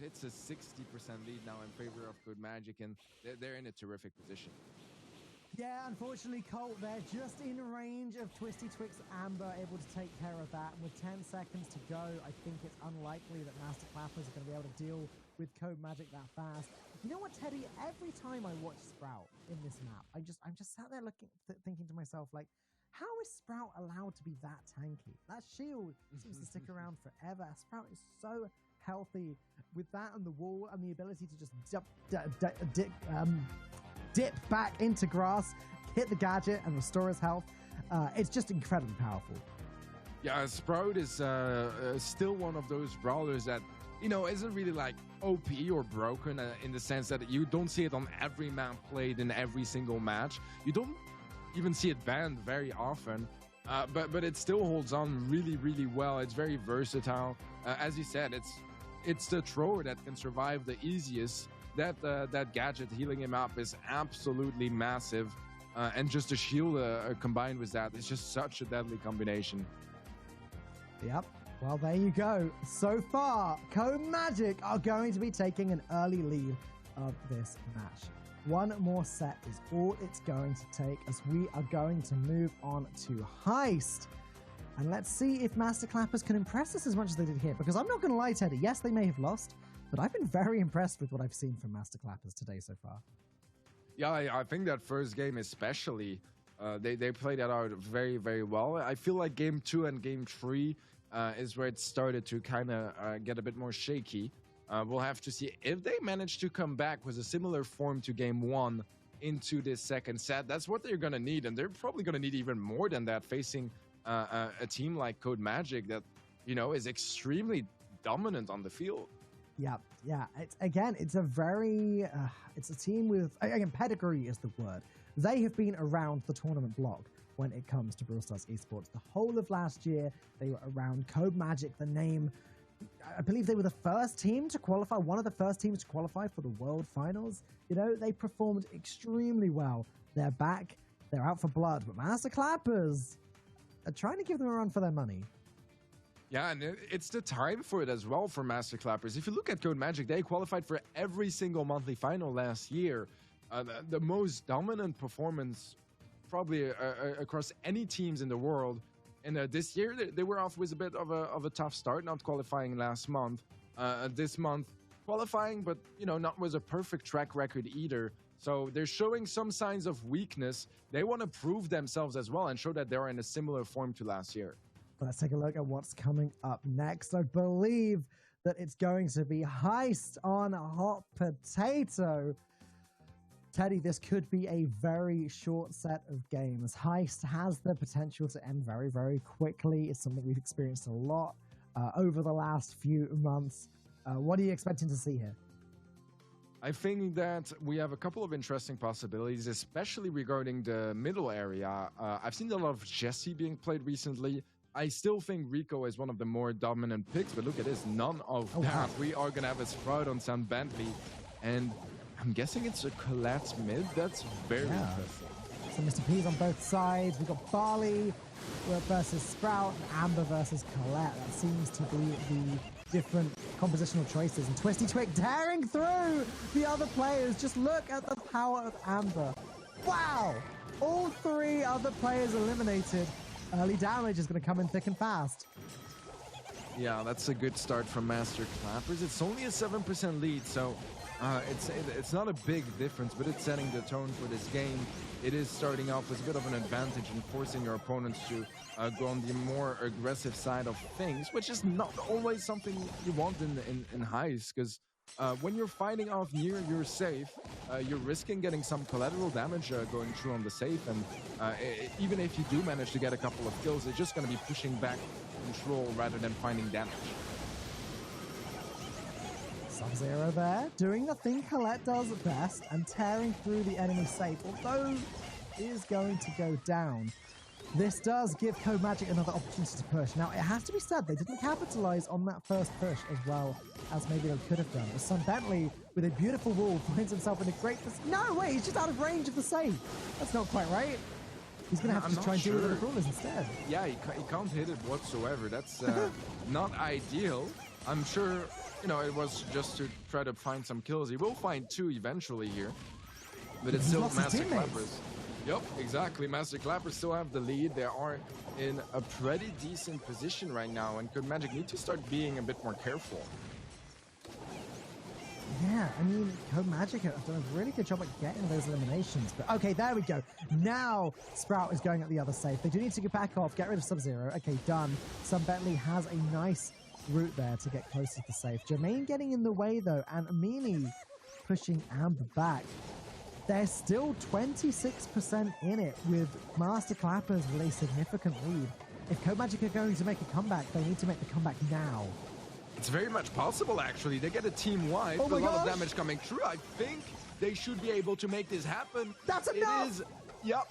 It's a 60% lead now in favor of Code Magic, and they're in a terrific position. Yeah, unfortunately, Colt, they're just in range of Twisty Twix Amber, able to take care of that. And with 10 seconds to go, I think it's unlikely that Master Clappers are going to be able to deal with Code Magic that fast. You know what, Teddy? Every time I watch Sprout in this map, I'm just sat there thinking to myself, like, how is Sprout allowed to be that tanky? That shield seems to stick around forever. Sprout is so healthy with that and the wall and the ability to just dip back into grass, hit the gadget, and restore his health. It's just incredibly powerful. Yeah, Sprout is still one of those brawlers that, you know, isn't really like OP or broken in the sense that you don't see it on every map played in every single match. You don't even see it banned very often, but it still holds on really, really well. It's very versatile. As you said, it's the thrower that can survive the easiest. That gadget healing him up is absolutely massive, and just the shield combined with that is just such a deadly combination. Yep. Well, there you go. So far, Code Magic are going to be taking an early lead of this match. One more set is all it's going to take as we are going to move on to Heist. And let's see if Master Clappers can impress us as much as they did here. Because I'm not going to lie, Teddy. Yes, they may have lost, but I've been very impressed with what I've seen from Master Clappers today so far. Yeah, I think that first game especially, they played that out very, very well. I feel like game 2 and game 3 is where it started to kind of get a bit more shaky. We'll have to see if they manage to come back with a similar form to game 1 into this second set. That's what they're going to need, and they're probably going to need even more than that, facing a team like Code Magic that, you know, is extremely dominant on the field. Yeah. It's a very, it's a team with, again, pedigree is the word. They have been around the tournament block when it comes to Brawl Stars esports. The whole of last year, they were around. Code Magic, the name, I believe they were the first team to qualify, one of the first teams to qualify for the World Finals. You know, they performed extremely well. They're back, they're out for blood, but Master Clappers are trying to give them a run for their money. Yeah, and it's the time for it as well for Master Clappers. If you look at Code Magic, they qualified for every single monthly final last year. The most dominant performance probably across any teams in the world. And this year, they were off with a bit of a tough start, not qualifying last month. This month, qualifying, but, you know, not with a perfect track record either. So they're showing some signs of weakness. They want to prove themselves as well and show that they're in a similar form to last year. Let's take a look at what's coming up next. I believe that it's going to be Heist on Hot Potato. Teddy, this could be a very short set of games. Heist has the potential to end very, very quickly. It's something we've experienced a lot over the last few months. What are you expecting to see here? I think that we have a couple of interesting possibilities, especially regarding the middle area. I've seen a lot of Jesse being played recently. I still think Rico is one of the more dominant picks, but look at this, none of that. Wow. We are going to have a Sprout on Sam Bentley, and I'm guessing it's a Colette mid. That's very interesting. So Mr. P's on both sides. We've got Barley versus Sprout, and Amber versus Colette. That seems to be the different compositional choices. And Twisty Twig tearing through the other players. Just look at the power of Amber. Wow! All 3 other players eliminated. Early damage is going to come in thick and fast. Yeah, that's a good start from Master Clappers. It's only a 7% lead, so it's not a big difference, but it's setting the tone for this game. It is starting off with a bit of an advantage and forcing your opponents to go on the more aggressive side of things, which is not always something you want in Heist, because when you're fighting off near your safe, you're risking getting some collateral damage going through on the safe, and even if you do manage to get a couple of kills, it's just going to be pushing back control rather than finding damage. Sub-Zero there, doing the thing Colette does best and tearing through the enemy safe, although is going to go down. This does give Code Magic another opportunity to push. Now, it has to be said, they didn't capitalize on that first push as well as maybe they could have done. But Son Bentley, with a beautiful wall, finds himself in a great... No, wait, he's just out of range of the safe. That's not quite right. He's going to have to try and deal with the crawlers instead. Yeah, he can't hit it whatsoever. That's not ideal. I'm sure you know, it was just to try to find some kills. He will find 2 eventually here, but it's still Master Clappers. Yep, exactly. Master Clappers still have the lead. They are in a pretty decent position right now, and Code Magic need to start being a bit more careful. Yeah, I mean, Code Magic have done a really good job at getting those eliminations. But okay, there we go. Now Sprout is going at the other safe. They do need to get back off, get rid of Sub-Zero. Okay, done. Bentley has a nice route there to get closer to the safe. Jermaine getting in the way though, and Amini pushing Amber back. They're still 26% in it with Master Clappers with a significant lead. If Code Magic are going to make a comeback, they need to make the comeback now. It's very much possible, actually. They get a team wide, a lot of damage coming through. I think they should be able to make this happen. That's enough! It is, yep.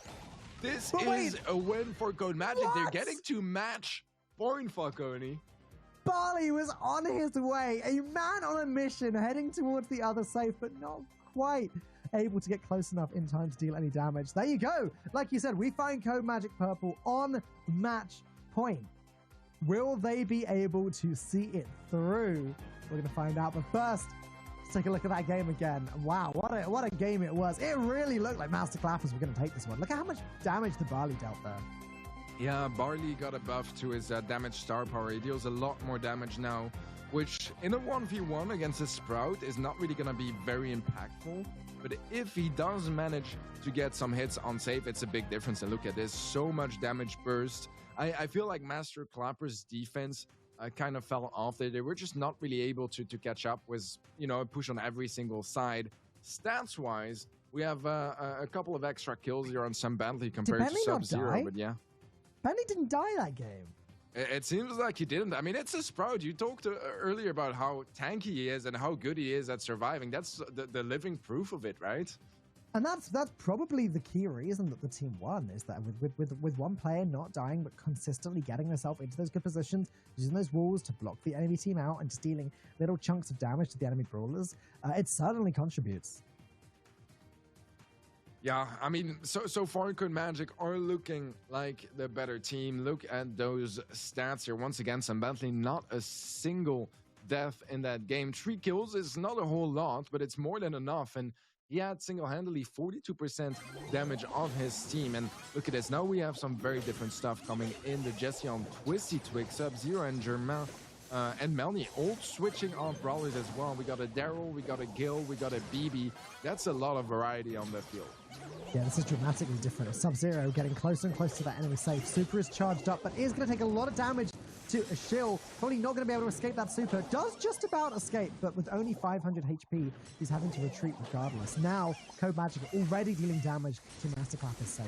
This is a win for Code Magic. What? They're getting to match point, Falcone. Barley was on his way, a man on a mission, heading towards the other safe, but not quite able to get close enough in time to deal any damage. There you go. Like you said, we find Code Magic Purple on match point. Will they be able to see it through? We're going to find out. But first, let's take a look at that game again. Wow, what a game it was. It really looked like Master Clappers were going to take this one. Look at how much damage the Barley dealt there. Yeah, Barley got a buff to his damage star power. He deals a lot more damage now, which in a 1v1 against a Sprout is not really going to be very impactful. But if he does manage to get some hits on safe, it's a big difference. And look at this, so much damage burst. I feel like Master Clapper's defense kind of fell off there. They were just not really able to catch up with, you know, a push on every single side. Stats-wise, we have a couple of extra kills here on Bentley compared to Sub-Zero, but yeah. Bentley didn't die that game. It seems like he didn't. I mean, it's a Sprout. You talked earlier about how tanky he is and how good he is at surviving. That's the living proof of it, right? And that's probably the key reason that the team won, is that with one player not dying but consistently getting herself into those good positions, using those walls to block the enemy team out and just dealing little chunks of damage to the enemy brawlers, it certainly contributes. Yeah, I mean, so far Code Magic are looking like the better team. Look at those stats here. Once again, Bentley, not a single death in that game. 3 kills is not a whole lot, but it's more than enough. And he had single-handedly 42% damage of his team. And look at this. Now we have some very different stuff coming in. The Jesse on Twisty Twig, Sub-Zero and Germain and Melanie all switching on brawlers as well. We got a Daryl, we got a Gil, we got a BB. That's a lot of variety on the field. Yeah, this is dramatically different. Sub-Zero getting closer and closer to that enemy safe. Super is charged up, but is going to take a lot of damage to a shield. Probably not going to be able to escape that super. Does just about escape, but with only 500 HP, he's having to retreat regardless. Now, Code Magic already dealing damage to Master Clapper's safe.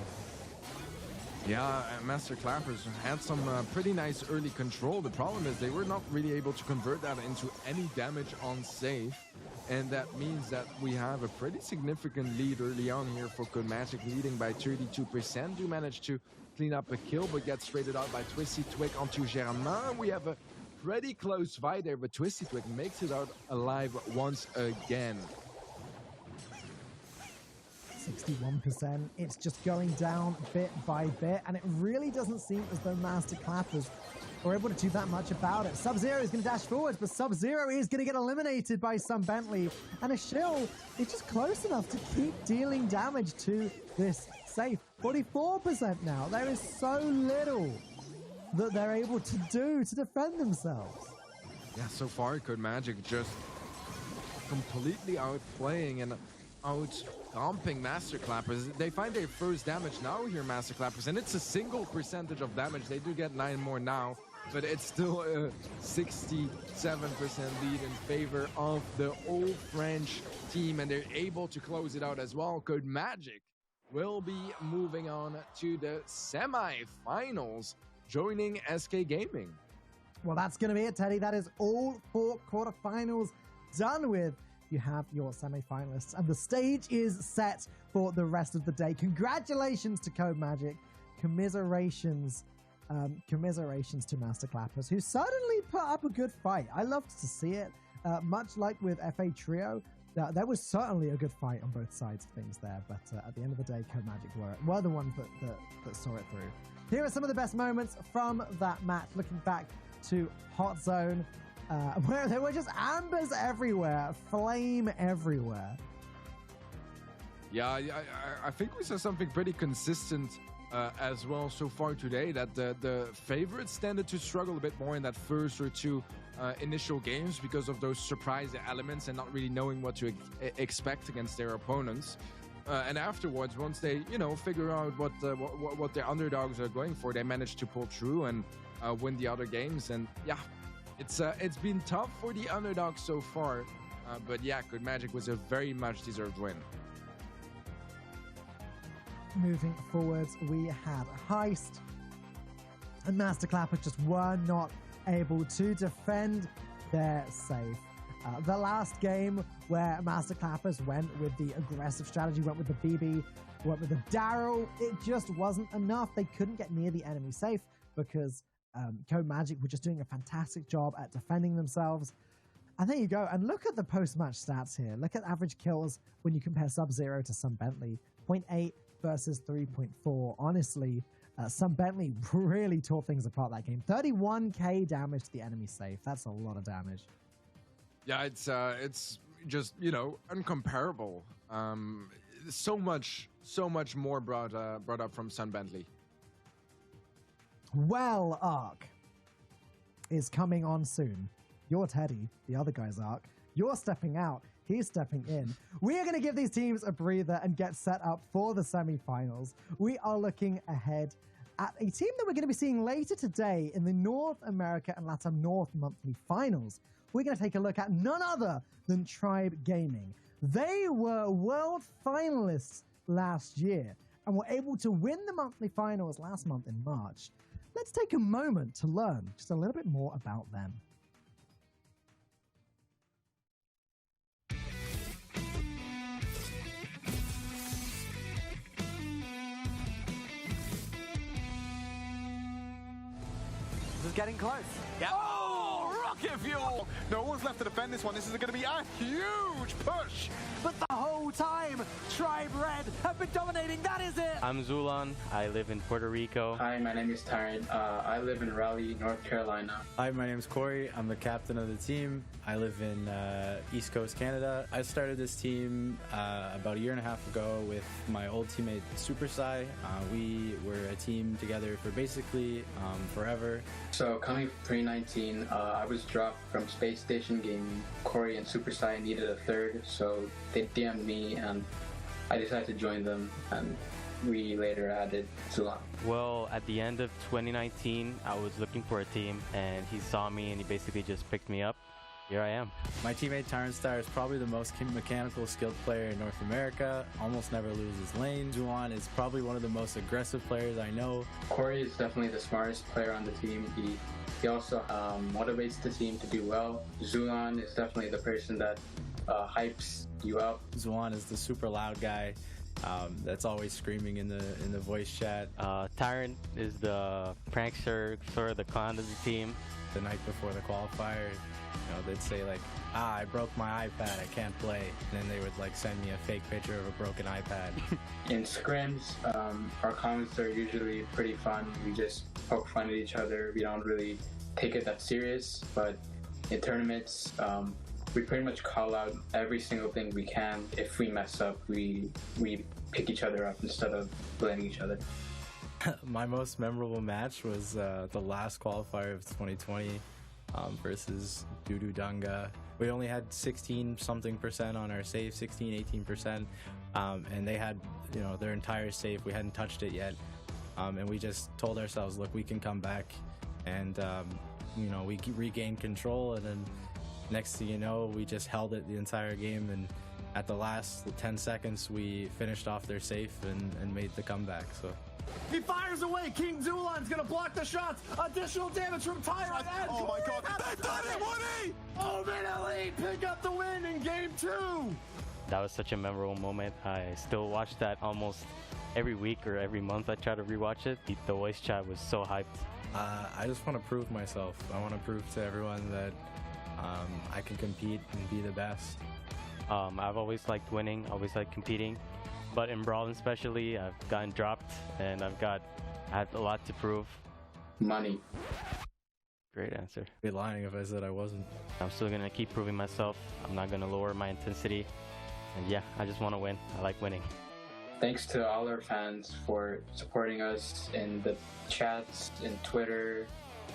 Yeah, Master Clappers had some pretty nice early control. The problem is they were not really able to convert that into any damage on safe. And that means that we have a pretty significant lead early on here for Code Magic, leading by 32%. Do manage to clean up a kill, but gets traded out by Twisty Twig onto Germain. We have a pretty close fight there, but Twisty Twig makes it out alive once again. 61%. It's just going down bit by bit, and it really doesn't seem as though Master Clappers are able to do that much about it. Sub-Zero is going to dash forwards, but Sub-Zero is going to get eliminated by Bentley, and a shield is just close enough to keep dealing damage to this safe. 44% now. There is so little that they're able to do to defend themselves. Yeah, so far Code Magic just completely outplaying and out-stomping Master Clappers. They find their first damage now here, Master Clappers, and it's a single percentage of damage. They do get 9 more now, but it's still a 67% lead in favor of the old French team, and they're able to close it out as well. Code Magic will be moving on to the semi-finals, joining SK Gaming. Well, that's going to be it, Teddy. That is all 4 quarterfinals done with. You have your semi-finalists, and the stage is set for the rest of the day. Congratulations to Code Magic. Commiserations to Master Clappers, who certainly put up a good fight. I loved to see it. Much like with FA Trio, there was certainly a good fight on both sides of things there, but at the end of the day, Code Magic were the ones that saw it through. Here are some of the best moments from that match. Looking back to Hot Zone, where there were just ambers everywhere, flame everywhere. Yeah, I think we saw something pretty consistent as well so far today, that the favorites tended to struggle a bit more in that first or two initial games because of those surprise elements and not really knowing what to expect against their opponents. And afterwards, once they, figure out what their underdogs are going for, they manage to pull through and win the other games. And yeah, it's been tough for the underdogs so far. But yeah, Good Magic was a very much deserved win. Moving forwards, we had Heist and Master Clappers just were not able to defend their safe. The last game where Master Clappers went with the aggressive strategy, went with the BB, went with the Daryl, it just wasn't enough. They couldn't get near the enemy safe because Code Magic were just doing a fantastic job at defending themselves. And there you go. And look at the post-match stats here. Look at average kills when you compare Sub-Zero to Sun Bentley. 0.8 versus 3.4. Honestly, Sun Bentley really tore things apart that game. 31k damage to the enemy safe. That's a lot of damage. Yeah, it's just, uncomparable. So much more brought up from Sun Bentley. Well, Ark is coming on soon. You're Teddy, the other guy's Ark. You're stepping out. He's stepping in. We are going to give these teams a breather and get set up for the semifinals. We are looking ahead at a team that we're going to be seeing later today in the North America and LATAM North monthly finals. We're going to take a look at none other than Tribe Gaming. They were world finalists last year and were able to win the monthly finals last month in March. Let's take a moment to learn just a little bit more about them. This is getting close. Yeah. Oh, rocket fuel! No one's left to defend this one. This is going to be a huge push. But the whole time, Tribe Red have been dominating. That is it. I'm Zulan. I live in Puerto Rico. Hi, my name is Tyron. I live in Raleigh, North Carolina. Hi, my name is Corey. I'm the captain of the team. I live in East Coast, Canada. I started this team about a year and a half ago with my old teammate Super Sai. We were a team together for basically forever. So coming from 2019, I was dropped from Space Station Gaming. Corey and Super Sai needed a third, so they DM'd me and I decided to join them, and we later added Zulan. Well, at the end of 2019, I was looking for a team, and he saw me and he basically just picked me up. Here I am. My teammate Tyron Star is probably the most mechanical skilled player in North America, almost never loses lane. Zulan is probably one of the most aggressive players I know. Corey is definitely the smartest player on the team. He also motivates the team to do well. Zulan is definitely the person that hypes you up. Zulan is the super loud guy that's always screaming in the voice chat. Tyron is the prankster, sort of the clown of the team. The night before the qualifier, they'd say like, I broke my iPad, I can't play. And then they would like send me a fake picture of a broken iPad. In scrims, our comments are usually pretty fun. We just poke fun at each other. We don't really take it that serious, but in tournaments, we pretty much call out every single thing we can. If we mess up, we pick each other up instead of blaming each other. My most memorable match was the last qualifier of 2020 versus Dudu Dunga. We only had 16-something% on our save, 18%, and they had their entire save. We hadn't touched it yet, and we just told ourselves, look, we can come back, and we regained control, and then next thing you know, we just held it the entire game, and at the last 10 seconds, we finished off their safe and made the comeback. So. He fires away. King Zulan's going to block the shots. Additional damage from Tyron. Oh my god. They done it, Woody! Omen Elite pick up the win in game 2. That was such a memorable moment. I still watch that almost every week or every month. I try to rewatch it. The voice chat was so hyped. I just want to prove myself. I want to prove to everyone that I can compete and be the best. I've always liked winning, always liked competing, but in Brawl especially, I've gotten dropped and I had a lot to prove. Money. Great answer. I'd be lying if I said I wasn't. I'm still gonna keep proving myself. I'm not gonna lower my intensity. And yeah, I just want to win. I like winning. Thanks to all our fans for supporting us in the chats, in Twitter,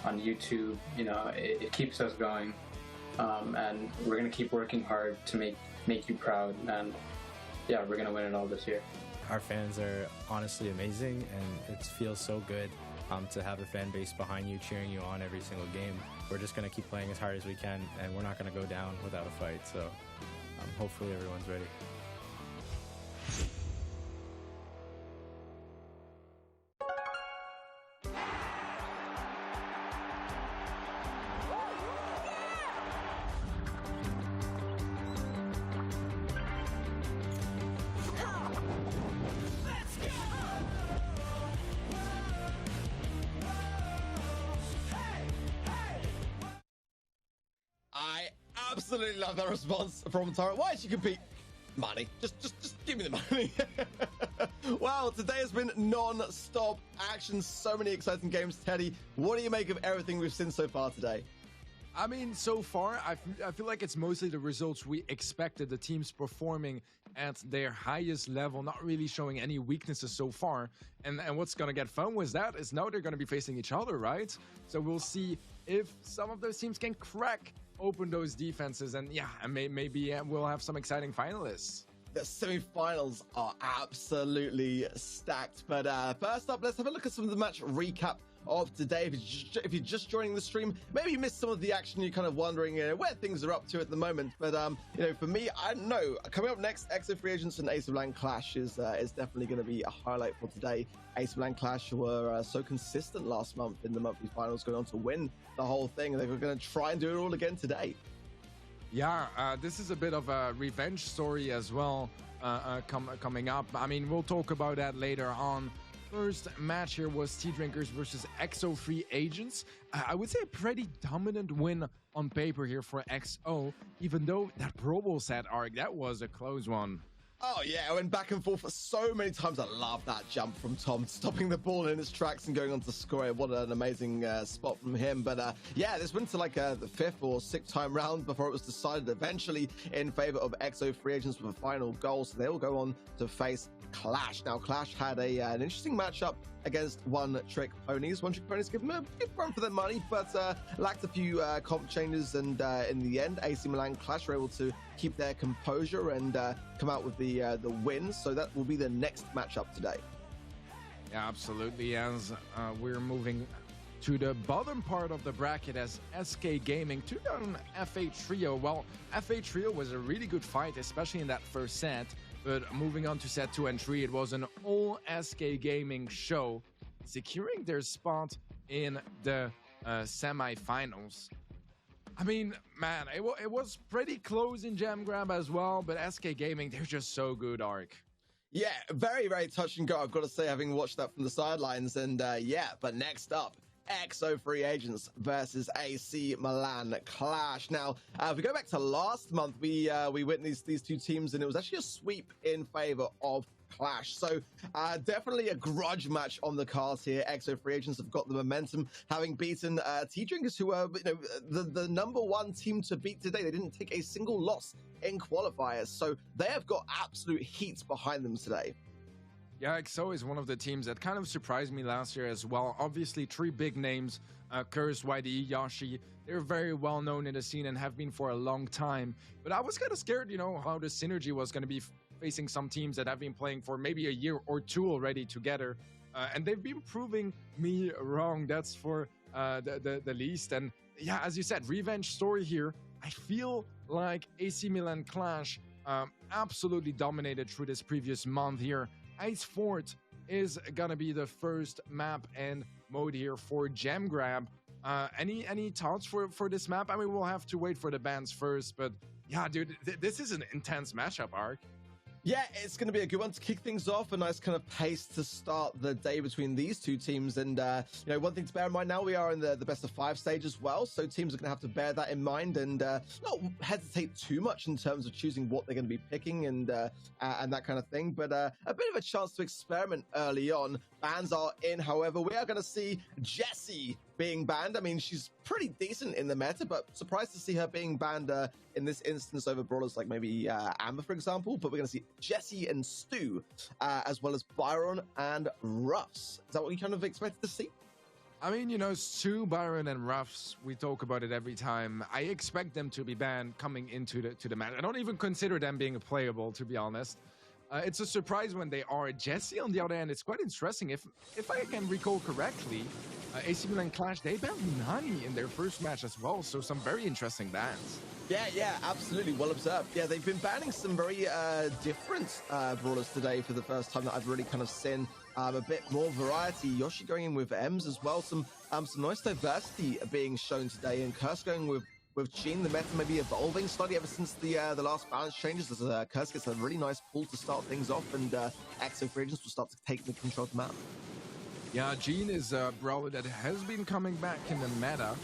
on YouTube. You know, it keeps us going. And we're gonna keep working hard to make you proud. And yeah, we're gonna win it all this year. Our fans are honestly amazing, and it feels so good to have a fan base behind you, cheering you on every single game. We're just going to keep playing as hard as we can, and we're not going to go down without a fight. So hopefully everyone's ready. I absolutely love that response from Tara. Why did she compete? Money. Just give me the money. Wow, today has been non-stop action. So many exciting games. Teddy, what do you make of everything we've seen so far today? I mean, so far, I feel like it's mostly the results we expected. The teams performing at their highest level, not really showing any weaknesses so far. And what's going to get fun with that is now they're going to be facing each other, right? So we'll see if some of those teams can crack open those defenses. And yeah, maybe we'll have some exciting finalists. The semi-finals are absolutely stacked. But first up, let's have a look at some of the match recap of today. If you're just joining the stream, maybe you missed some of the action. You're kind of wondering where things are up to at the moment. But for me, I don't know. Coming up next, EXO Free Agents and Ace of Land Clash is definitely going to be a highlight for today. Ace of Land Clash were so consistent last month in the monthly finals, going on to win the whole thing. They were going to try and do it all again today. Yeah, this is a bit of a revenge story as well coming up. I mean, we'll talk about that later on. First match here was Tea Drinkers versus EXO Free Agents. I would say a pretty dominant win on paper here for EXO, even though that Brawl set arc, that was a close one. Oh yeah, I went back and forth so many times. I love that jump from Tom, stopping the ball in its tracks and going on to score it. What an amazing spot from him. But yeah, this went to like the 5th or 6th time round before it was decided eventually in favor of EXO Free Agents with a final goal. So they will go on to face Clash. Now, Clash had an interesting matchup against One Trick Ponies. One Trick Ponies give them a good run for their money, but lacked a few comp changes. And in the end, AC Milan Clash were able to keep their composure and come out with the win. So that will be the next matchup today. Yeah, absolutely. As we're moving to the bottom part of the bracket as SK Gaming took down FA Trio. Well, FA Trio was a really good fight, especially in that first set. But moving on to set 2 and 3, it was an all SK Gaming show, securing their spot in the semi-finals. I mean, man, it was pretty close in Jam Grab as well, but SK Gaming, they're just so good, Ark. Yeah, very, very touch and go, I've got to say, having watched that from the sidelines. And yeah, but next up, EXO Free Agents versus AC Milan Clash. Now, if we go back to last month, we witnessed these two teams, and it was actually a sweep in favor of Clash. So definitely a grudge match on the cards here. EXO Free Agents have got the momentum, having beaten Tea Drinkers, who are the number 1 team to beat today. They didn't take a single loss in qualifiers, so they have got absolute heat behind them today. Yeah, EXO is one of the teams that kind of surprised me last year as well. Obviously, 3 big names, Curse, YDE, Yashi. They're very well known in the scene and have been for a long time. But I was kind of scared, how the synergy was going to be facing some teams that have been playing for maybe a year or 2 already together. And they've been proving me wrong. That's for the least. And yeah, as you said, revenge story here. I feel like AC Milan Clash absolutely dominated through this previous month here. Ice Fort is gonna be the first map and mode here for Gem Grab. Any thoughts for this map? I mean, we'll have to wait for the bans first, but yeah, dude, this is an intense matchup, Ark. Yeah, it's going to be a good one to kick things off. A nice kind of pace to start the day between these two teams. And, one thing to bear in mind now, we are in the best of 5 stage as well. So teams are going to have to bear that in mind and not hesitate too much in terms of choosing what they're going to be picking and that kind of thing. But a bit of a chance to experiment early on. Bans are in, however. We are going to see Jesse being banned. I mean, she's pretty decent in the meta, but surprised to see her being banned in this instance over brawlers like maybe Amber, for example. But we're going to see Jessie and Stu, as well as Byron and Ruffs. Is that what you kind of expected to see? I mean, you know, Stu, Byron, and Ruffs, we talk about it every time. I expect them to be banned coming into the match. I don't even consider them being playable, to be honest. It's a surprise when they are. Jessie, on the other hand, it's quite interesting. If I can recall correctly, AC Milan Clash, they banned Nani in their first match as well, so some very interesting bans. Yeah, absolutely. Well observed. Yeah, they've been banning some very different brawlers today for the first time that I've really kind of seen a bit more variety. Yoshi going in with Ems as well. Some nice diversity being shown today, and Curse going with Jean. The meta maybe evolving slightly ever since the last balance changes, as Curse gets a really nice pull to start things off, and Exo free agents will start to take the control of the map. Yeah, Jean is a brawler that has been coming back in the meta.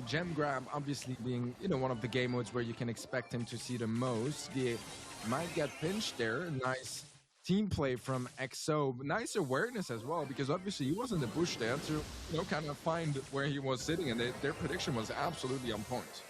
Gem Grab obviously being, you know, one of the game modes where you can expect him to see the most. He might get pinched there. Nice team play from XO. Nice awareness as well, because obviously he was in the bush there to, you know, kind of find where he was sitting, and their prediction was absolutely on point.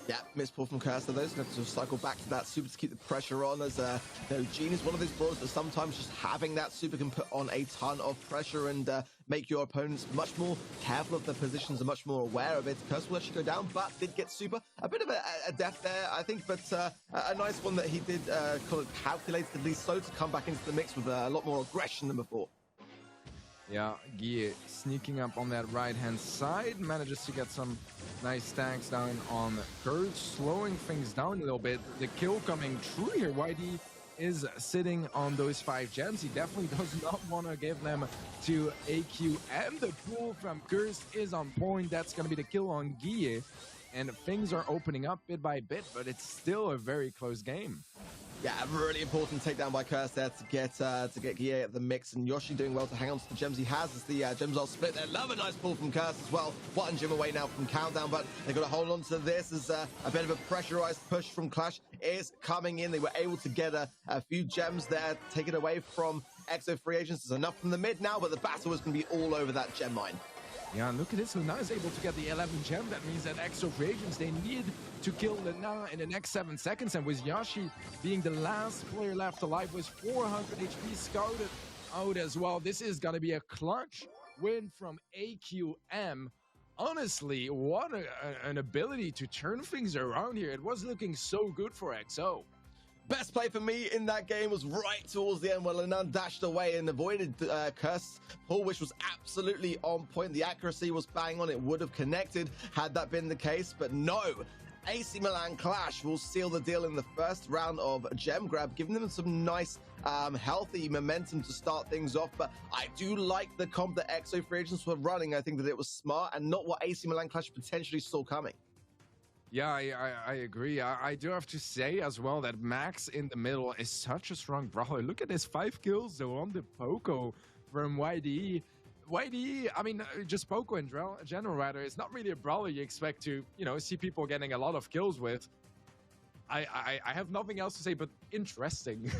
Yeah, missed pull from Cursor. Those have to cycle back to that super to keep the pressure on, as you know, Jean is one of those brawlers that sometimes just having that super can put on a ton of pressure and make your opponents much more careful of their positions and much more aware of it. Cursor will actually go down, but did get super. A bit of a death there, I think, but a nice one that he did kind of calculatedly so to come back into the mix with a lot more aggression than before. Yeah, Guy sneaking up on that right-hand side, manages to get some nice stacks down on Kurt, slowing things down a little bit. The kill coming true here. YD is sitting on those 5 gems. He definitely does not want to give them to AQM. The pull from Curse is on point. That's going to be the kill on Guy. And things are opening up bit by bit, but it's still a very close game. Yeah, a really important takedown by Curse there to get Guy at the mix, and Yoshi doing well to hang on to the gems he has as the gems are split there. Love a nice pull from Curse as well. One gem away now from Countdown, but they've got to hold on to this as a bit of a pressurized push from Clash is coming in. They were able to get a few gems there, take it away from Exo free agents. There's enough from the mid now, but the battle is going to be all over that gem mine. Yeah, look at this. Luna is able to get the 11 gem. That means that Exo free agents, they need to kill Luna in the next 7 seconds. And with Yoshi being the last player left alive with 400 HP scouted out as well, this is going to be a clutch win from AQM. Honestly, what an ability to turn things around here. It was looking so good for XO. Best play for me in that game was right towards the end where Lenan dashed away and avoided Curse pull, which was absolutely on point. The accuracy was bang on. It would have connected had that been the case, but no. AC Milan Clash will seal the deal in the first round of Gem Grab, giving them some nice healthy momentum to start things off. But I do like the comp that Exo free agents were running. I think that it was smart and not what AC Milan Clash potentially saw coming. Yeah, I agree. I do have to say as well that Max in the middle is such a strong brawler. Look at his 5 kills though on the Poco from YDE. YDE, I mean, just Poco in general, rather, it's not really a brawler you expect to, you know, see people getting a lot of kills with. I have nothing else to say but interesting.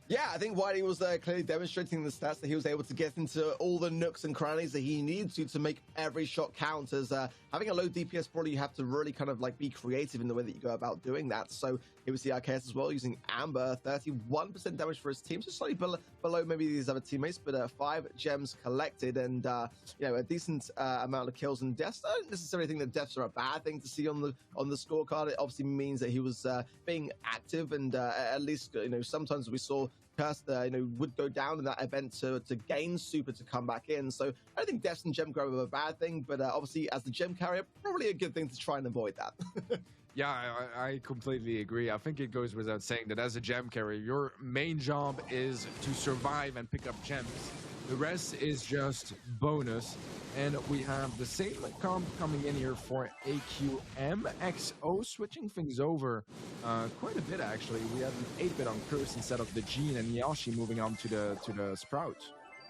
Yeah, I think Whitey was clearly demonstrating the stats that he was able to get into all the nooks and crannies that he needed to make every shot count. As having a low DPS brawler, you have to really kind of like be creative in the way that you go about doing that. So here we see RKS as well using Amber, 31% damage for his team, so slightly below maybe these other teammates, but 5 gems collected and you know, a decent amount of kills and deaths. I don't necessarily think that deaths are a bad thing to see on the scorecard. It obviously means that he was being active, and at least, you know, sometimes we saw Curse, you know, would go down in that event to gain super to come back in. So I don't think deaths and gem grab are a bad thing, but obviously as the gem carrier, probably a good thing to try and avoid that. Yeah, I completely agree. I think it goes without saying that as a gem carrier, your main job is to survive and pick up gems. The rest is just bonus. And we have the same comp coming in here for AQM. XO switching things over quite a bit, actually. We have an 8-bit on Curse instead of the Jean, and Yoshi moving on to the Sprout.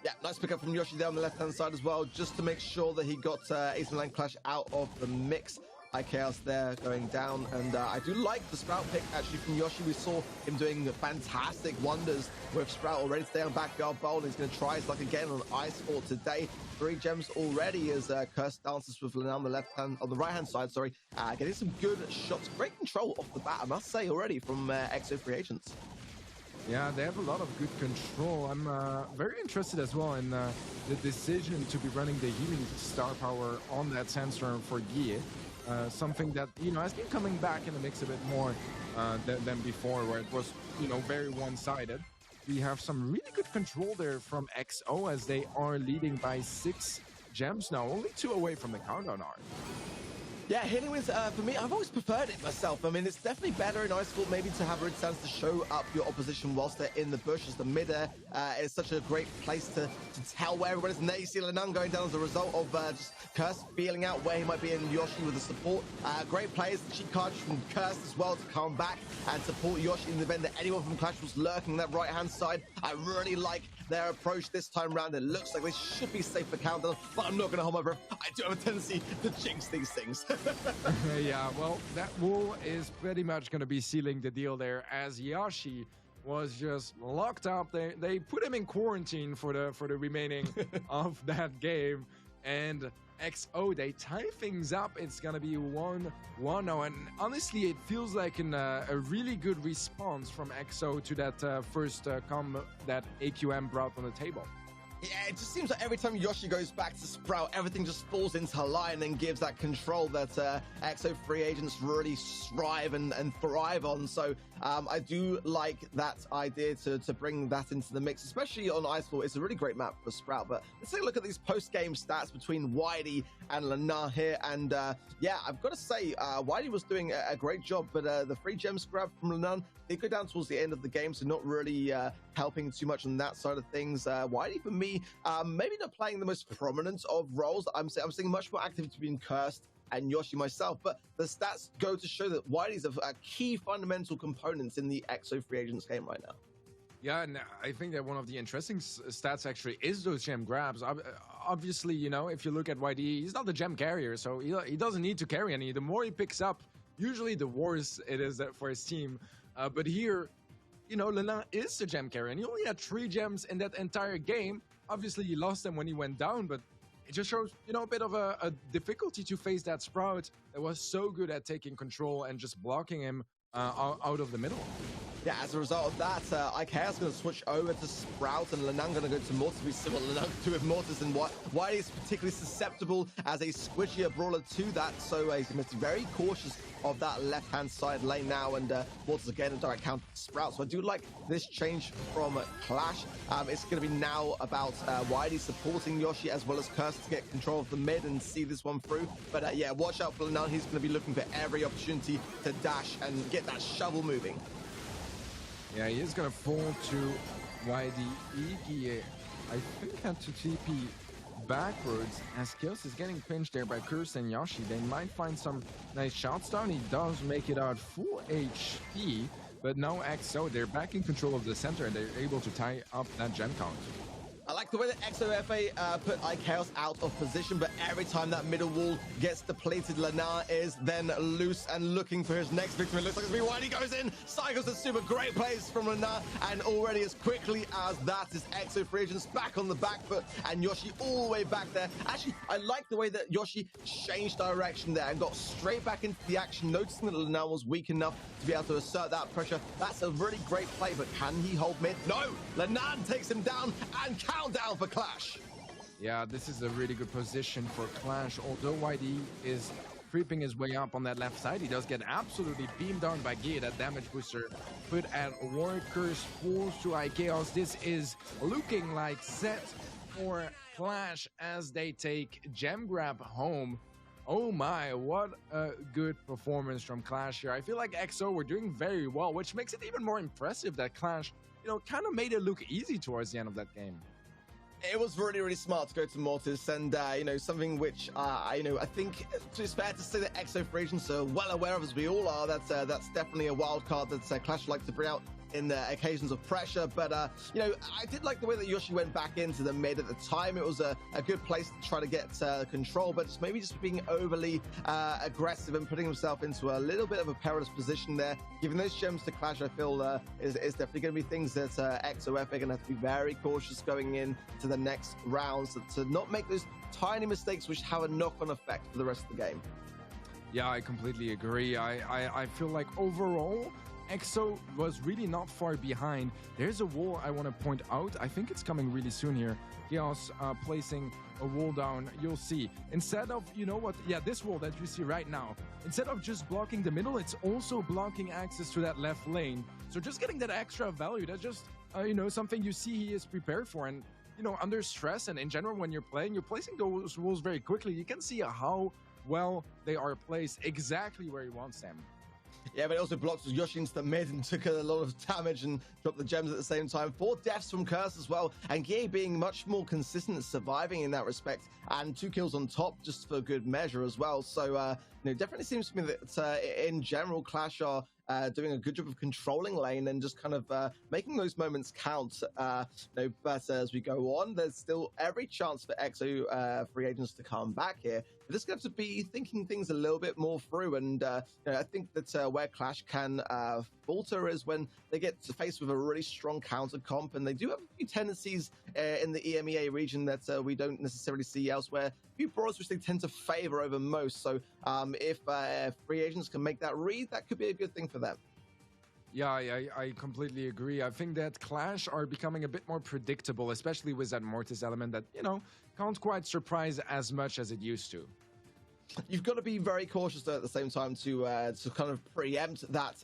Yeah, nice pickup from Yoshi there on the left-hand side as well, just to make sure that he got AC Milan Clash out of the mix. IKS there going down, and I do like the Sprout pick actually from Yoshi. We saw him doing fantastic wonders with Sprout already today on backyard bowl. He's going to try his luck again on Ice Fort today. 3 gems already as Curse dances with Lena on the right hand side, sorry, getting some good shots. Great control off the bat, I must say, already from EXO free agents. Yeah, they have a lot of good control. I'm very interested as well in the decision to be running the healing star power on that Sandstorm for Guy. Something that, you know, has been coming back in the mix a bit more than before, where it was, you know, very one-sided. We have some really good control there from XO as they are leading by 6 gems now, only 2 away from the countdown arc. Yeah, hitting with, for me, I've always preferred it myself. I mean, it's definitely better in Ice Fort maybe to have a chance to show up your opposition whilst they're in the bushes. The mid-air is such a great place to tell where everyone is. And there you see Lenan going down as a result of just Curse feeling out where he might be in Yoshi with the support. Great players, the cheat cartridge from Curse as well to come back and support Yoshi in the event that anyone from Clash was lurking that right-hand side. I really like their approach this time round. It looks like they should be safe for countdown, but I'm not going to hold my breath. I do have a tendency to jinx these things. Yeah, well, that wall is pretty much going to be sealing the deal there, as Yoshi was just locked up. They put him in quarantine for the remaining of that game, and XO, they tie things up. It's gonna be 1-1 now, and honestly it feels like a really good response from XO to that first combo that AQM brought on the table. Yeah, it just seems like every time Yoshi goes back to Sprout, everything just falls into line and gives that control that EXO free agents really strive and thrive on. So I do like that idea to bring that into the mix, especially on Ice Fort. It's a really great map for Sprout. But let's take a look at these post-game stats between Whitey and Lena here. And yeah, I've got to say, Whitey was doing a great job, but the free gems grab from Lena did go down towards the end of the game, so not really helping too much on that side of things. Whitey, for me, maybe not playing the most prominent of roles. I'm seeing much more activity being Cursed and Yoshi myself, but the stats go to show that Whitey's a key fundamental components in the EXO free agents game right now. Yeah, and I think that one of the interesting stats actually is those gem grabs. Obviously, you know, if you look at YD, he's not the gem carrier, so he doesn't need to carry any. The more he picks up, usually the worse it is for his team. But here, you know, Lena is the gem carrier, and he only had 3 gems in that entire game. Obviously, he lost them when he went down, but it just shows, you know, a bit of a difficulty to face that Sprout that was so good at taking control and just blocking him out of the middle. Yeah, as a result of that, IK's going to switch over to Sprout, and Lenan going to go to Mortis. We see what Lenan do with Mortis, and why he's particularly susceptible as a squishier brawler to that. So he's going to be very cautious of that left-hand side lane now, and Mortis again a direct counter to Sprout. So I do like this change from Clash. It's going to be now about Whitey supporting Yoshi as well as Curse to get control of the mid and see this one through. But yeah, watch out for Lenan. He's going to be looking for every opportunity to dash and get that shovel moving. Yeah, he is going to fall to YD. Iggy, I think, had to TP backwards as Chaos is getting pinched there by Curse and Yoshi. They might find some nice shots down. He does make it out full HP, but now XO, they're back in control of the center and they're able to tie up that gem count. I like the way that XOFA put IKaos out of position, but every time that middle wall gets depleted, Lena is then loose and looking for his next victim. It looks like it's going to be Whitey goes in, cycles the super great plays from Lena, and already as quickly as that is EXO free agents back on the back foot, and Yoshi all the way back there. Actually, I like the way that Yoshi changed direction there and got straight back into the action, noticing that Lena was weak enough to be able to assert that pressure. That's a really great play, but can he hold mid? No! Lena takes him down and countdown for Clash. Yeah, this is a really good position for Clash. Although YD is creeping his way up on that left side, he does get absolutely beamed down by Gia. That damage booster put at Workers falls to IKaos. This is looking like set for Clash as they take gem grab home. Oh my, what a good performance from Clash here. I feel like XO were doing very well, which makes it even more impressive that Clash, you know, kind of made it look easy towards the end of that game. It was really, really smart to go to Mortis, and you know, something which I think it's fair to say that EXO free agents are well aware of, as we all are. That's definitely a wild card that Clash like to bring out in the occasions of pressure. But, you know, I did like the way that Yoshi went back into the mid at the time. It was a good place to try to get control, but maybe just being overly aggressive and putting himself into a little bit of a perilous position there. Giving those gems to Clash, I feel is definitely going to be things that XOF are going to have to be very cautious going in to the next rounds to not make those tiny mistakes which have a knock-on effect for the rest of the game. Yeah, I completely agree. I feel like overall, EXO was really not far behind. There's a wall I want to point out. I think it's coming really soon here. Chaos placing a wall down. You'll see. Instead of, you know what? Yeah, this wall that you see right now. Instead of just blocking the middle, it's also blocking access to that left lane. So just getting that extra value, that's just, you know, something you see he is prepared for. And, you know, under stress and in general, when you're placing those walls very quickly. You can see how well they are placed exactly where he wants them. Yeah, but it also blocks Yoshi into the mid and took a lot of damage and dropped the gems at the same time. 4 deaths from Curse as well, and Gie being much more consistent, surviving in that respect, and 2 kills on top just for good measure as well. So, you know, definitely seems to me that in general, Clash are doing a good job of controlling lane and just kind of making those moments count. You know, but as we go on, there's still every chance for EXO free agents to come back here. We're just going to have to be thinking things a little bit more through, and you know, I think that where Clash can falter is when they get faced with a really strong counter comp, and they do have a few tendencies in the EMEA region that we don't necessarily see elsewhere. A few brawlers which they tend to favor over most. So if free agents can make that read, that could be a good thing for them. Yeah, I completely agree. I think that Clash are becoming a bit more predictable, especially with that Mortis element that, you know, can't quite surprise as much as it used to. You've got to be very cautious though at the same time to kind of preempt that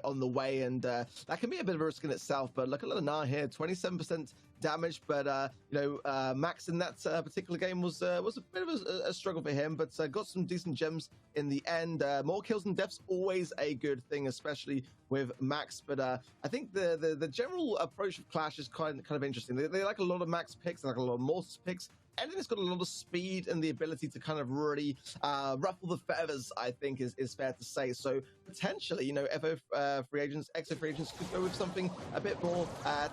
on the way, and that can be a bit of a risk in itself. But look at Lana here, 27% damage, but you know, Max in that particular game was a bit of a struggle for him, but got some decent gems in the end. More kills and deaths always a good thing, especially with Max. But I think the general approach of Clash is kind of interesting. They like a lot of Max picks, they like a lot of Mortis picks. Anything that's got a lot of speed and the ability to kind of really ruffle the feathers, I think is fair to say. So potentially, you know, EXO free agents could go with something a bit more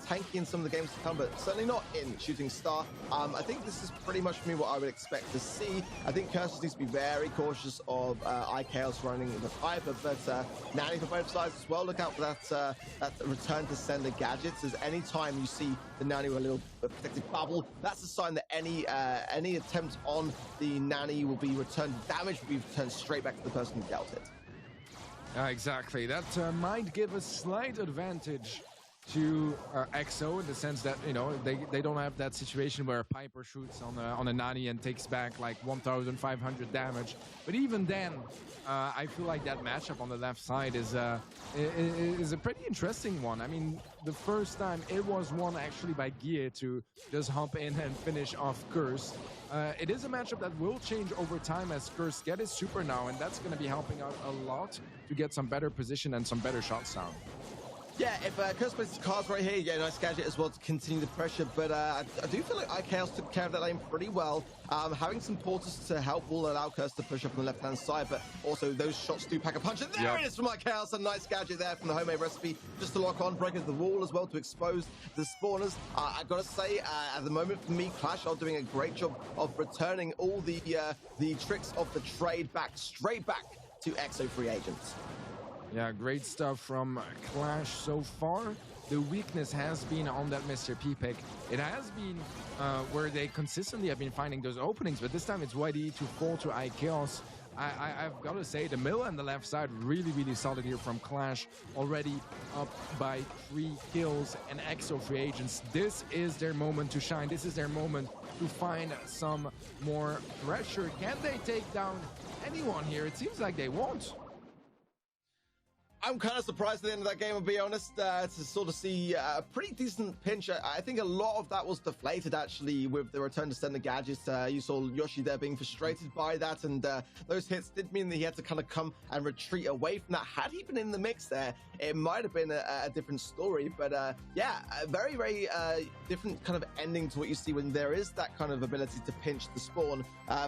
tanky in some of the games to come, but certainly not in Shooting Star. I think this is pretty much for me what I would expect to see. I think Curses needs to be very cautious of iChaos running the Piper, but Nanny for both sides as well. Look out for that return to sender gadgets, as any time you see the Nanny with a little protective bubble, that's a sign that any attempt on the Nanny will be returned, damage will be returned straight back to the person who dealt it. Exactly. That might give a slight advantage to EXO in the sense that, you know, they don't have that situation where Piper shoots on a Nani and takes back like 1,500 damage. But even then, I feel like that matchup on the left side is a pretty interesting one. I mean, the first time it was won actually by Gie to just hop in and finish off Curse. It is a matchup that will change over time as Curse get his super now, and that's going to be helping out a lot to get some better position and some better shots down. Yeah, if Curse plays his cards right here, you get a nice gadget as well to continue the pressure, but I do feel like iChaos took care of that lane pretty well. Having some porters to help will allow Curse to push up on the left-hand side, but also those shots do pack a punch, and there it is from iChaos, a nice gadget there from the homemade recipe, just to lock on, break into the wall as well to expose the spawners. I've got to say, at the moment for me, Clash are doing a great job of returning all the tricks of the trade back, straight back to EXO free agents. Yeah, great stuff from Clash so far. The weakness has been on that Mr. P pick. It has been where they consistently have been finding those openings, but this time it's YD to fall to iChaos. I've got to say, the middle and the left side really solid here from Clash. Already up by 3 kills and EXO free agents. This is their moment to shine. This is their moment to find some more pressure. Can they take down anyone here? It seems like they won't. I'm kind of surprised at the end of that game, I'll be honest, to sort of see a pretty decent pinch. I think a lot of that was deflated, actually, with the return to sender gadgets. You saw Yoshi there being frustrated by that, and those hits did mean that he had to kind of come and retreat away from that. Had he been in the mix there, it might have been a different story, but yeah, a very different kind of ending to what you see when there is that kind of ability to pinch the spawn.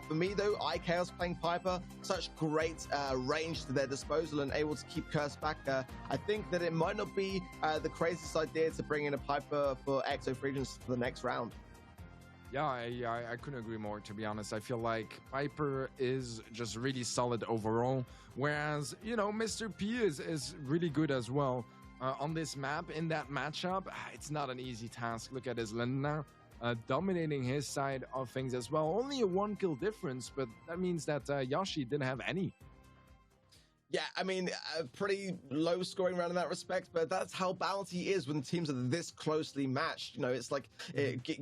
For me, though, iChaos playing Piper, such great range to their disposal and able to keep Curse back, I think that it might not be the craziest idea to bring in a Piper for XO Free Agents for the next round. Yeah, I couldn't agree more, to be honest. I feel like Piper is just really solid overall, whereas, you know, Mr. P is really good as well. On this map, in that matchup, it's not an easy task. Look at his Lena dominating his side of things as well. Only a 1 kill difference, but that means that Yoshi didn't have any. Yeah, I mean, a pretty low scoring round in that respect, but that's how Bounty is when teams are this closely matched. You know, it's like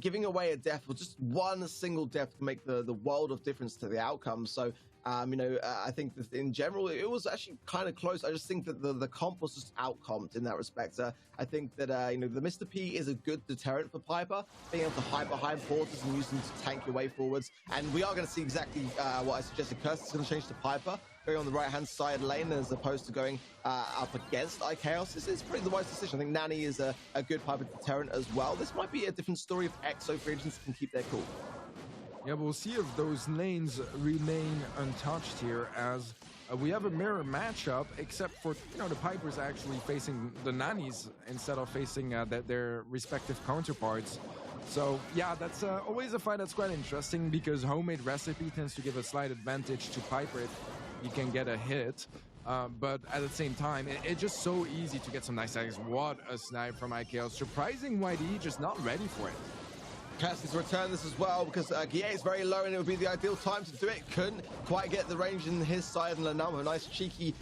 giving away a death, or just one single death can make the world of difference to the outcome. So, you know, I think that in general, it was actually kind of close. I just think that the comp was just out-comped in that respect. I think that, you know, the Mr. P is a good deterrent for Piper, being able to hide behind porters and use them to tank your way forwards. And we are going to see exactly what I suggested. Curse is going to change to Piper, going on the right-hand side lane as opposed to going up against iChaos. It's pretty the wise decision. I think Nani is a good Piper deterrent as well. This might be a different story if XO Free Agents can keep their cool. Yeah, we'll see if those lanes remain untouched here, as we have a mirror matchup, except for, you know, the Pipers actually facing the Nannies instead of facing their respective counterparts. So yeah, that's always a fight that's quite interesting, because homemade recipe tends to give a slight advantage to Piper if he can get a hit. But at the same time, it's just so easy to get some nice tags. What a snipe from iChaos. Surprising YD, just not ready for it. Cassidy's return this as well, because Guillet is very low and it would be the ideal time to do it. Couldn't quite get the range in his side, and Lanam with a nice cheeky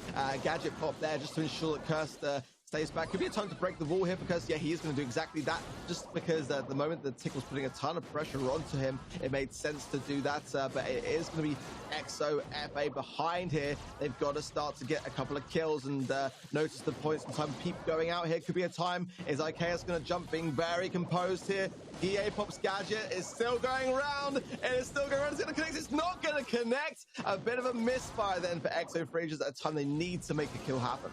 gadget pop there just to ensure that Kirst stays back. Could be a time to break the wall here, because yeah, he is going to do exactly that, just because at the moment the Tickle's putting a ton of pressure onto him. It made sense to do that, but it is going to be XO FA behind here. They've got to start to get a couple of kills and notice the points in time. Peep going out here. Could be a time. Is iChaos going to jump, being very composed here? EA Pop's gadget is still going around. It is still going around. It's going to connect. It's not going to connect. A bit of a misfire then for XO Free Agents at a time they need to make a kill happen.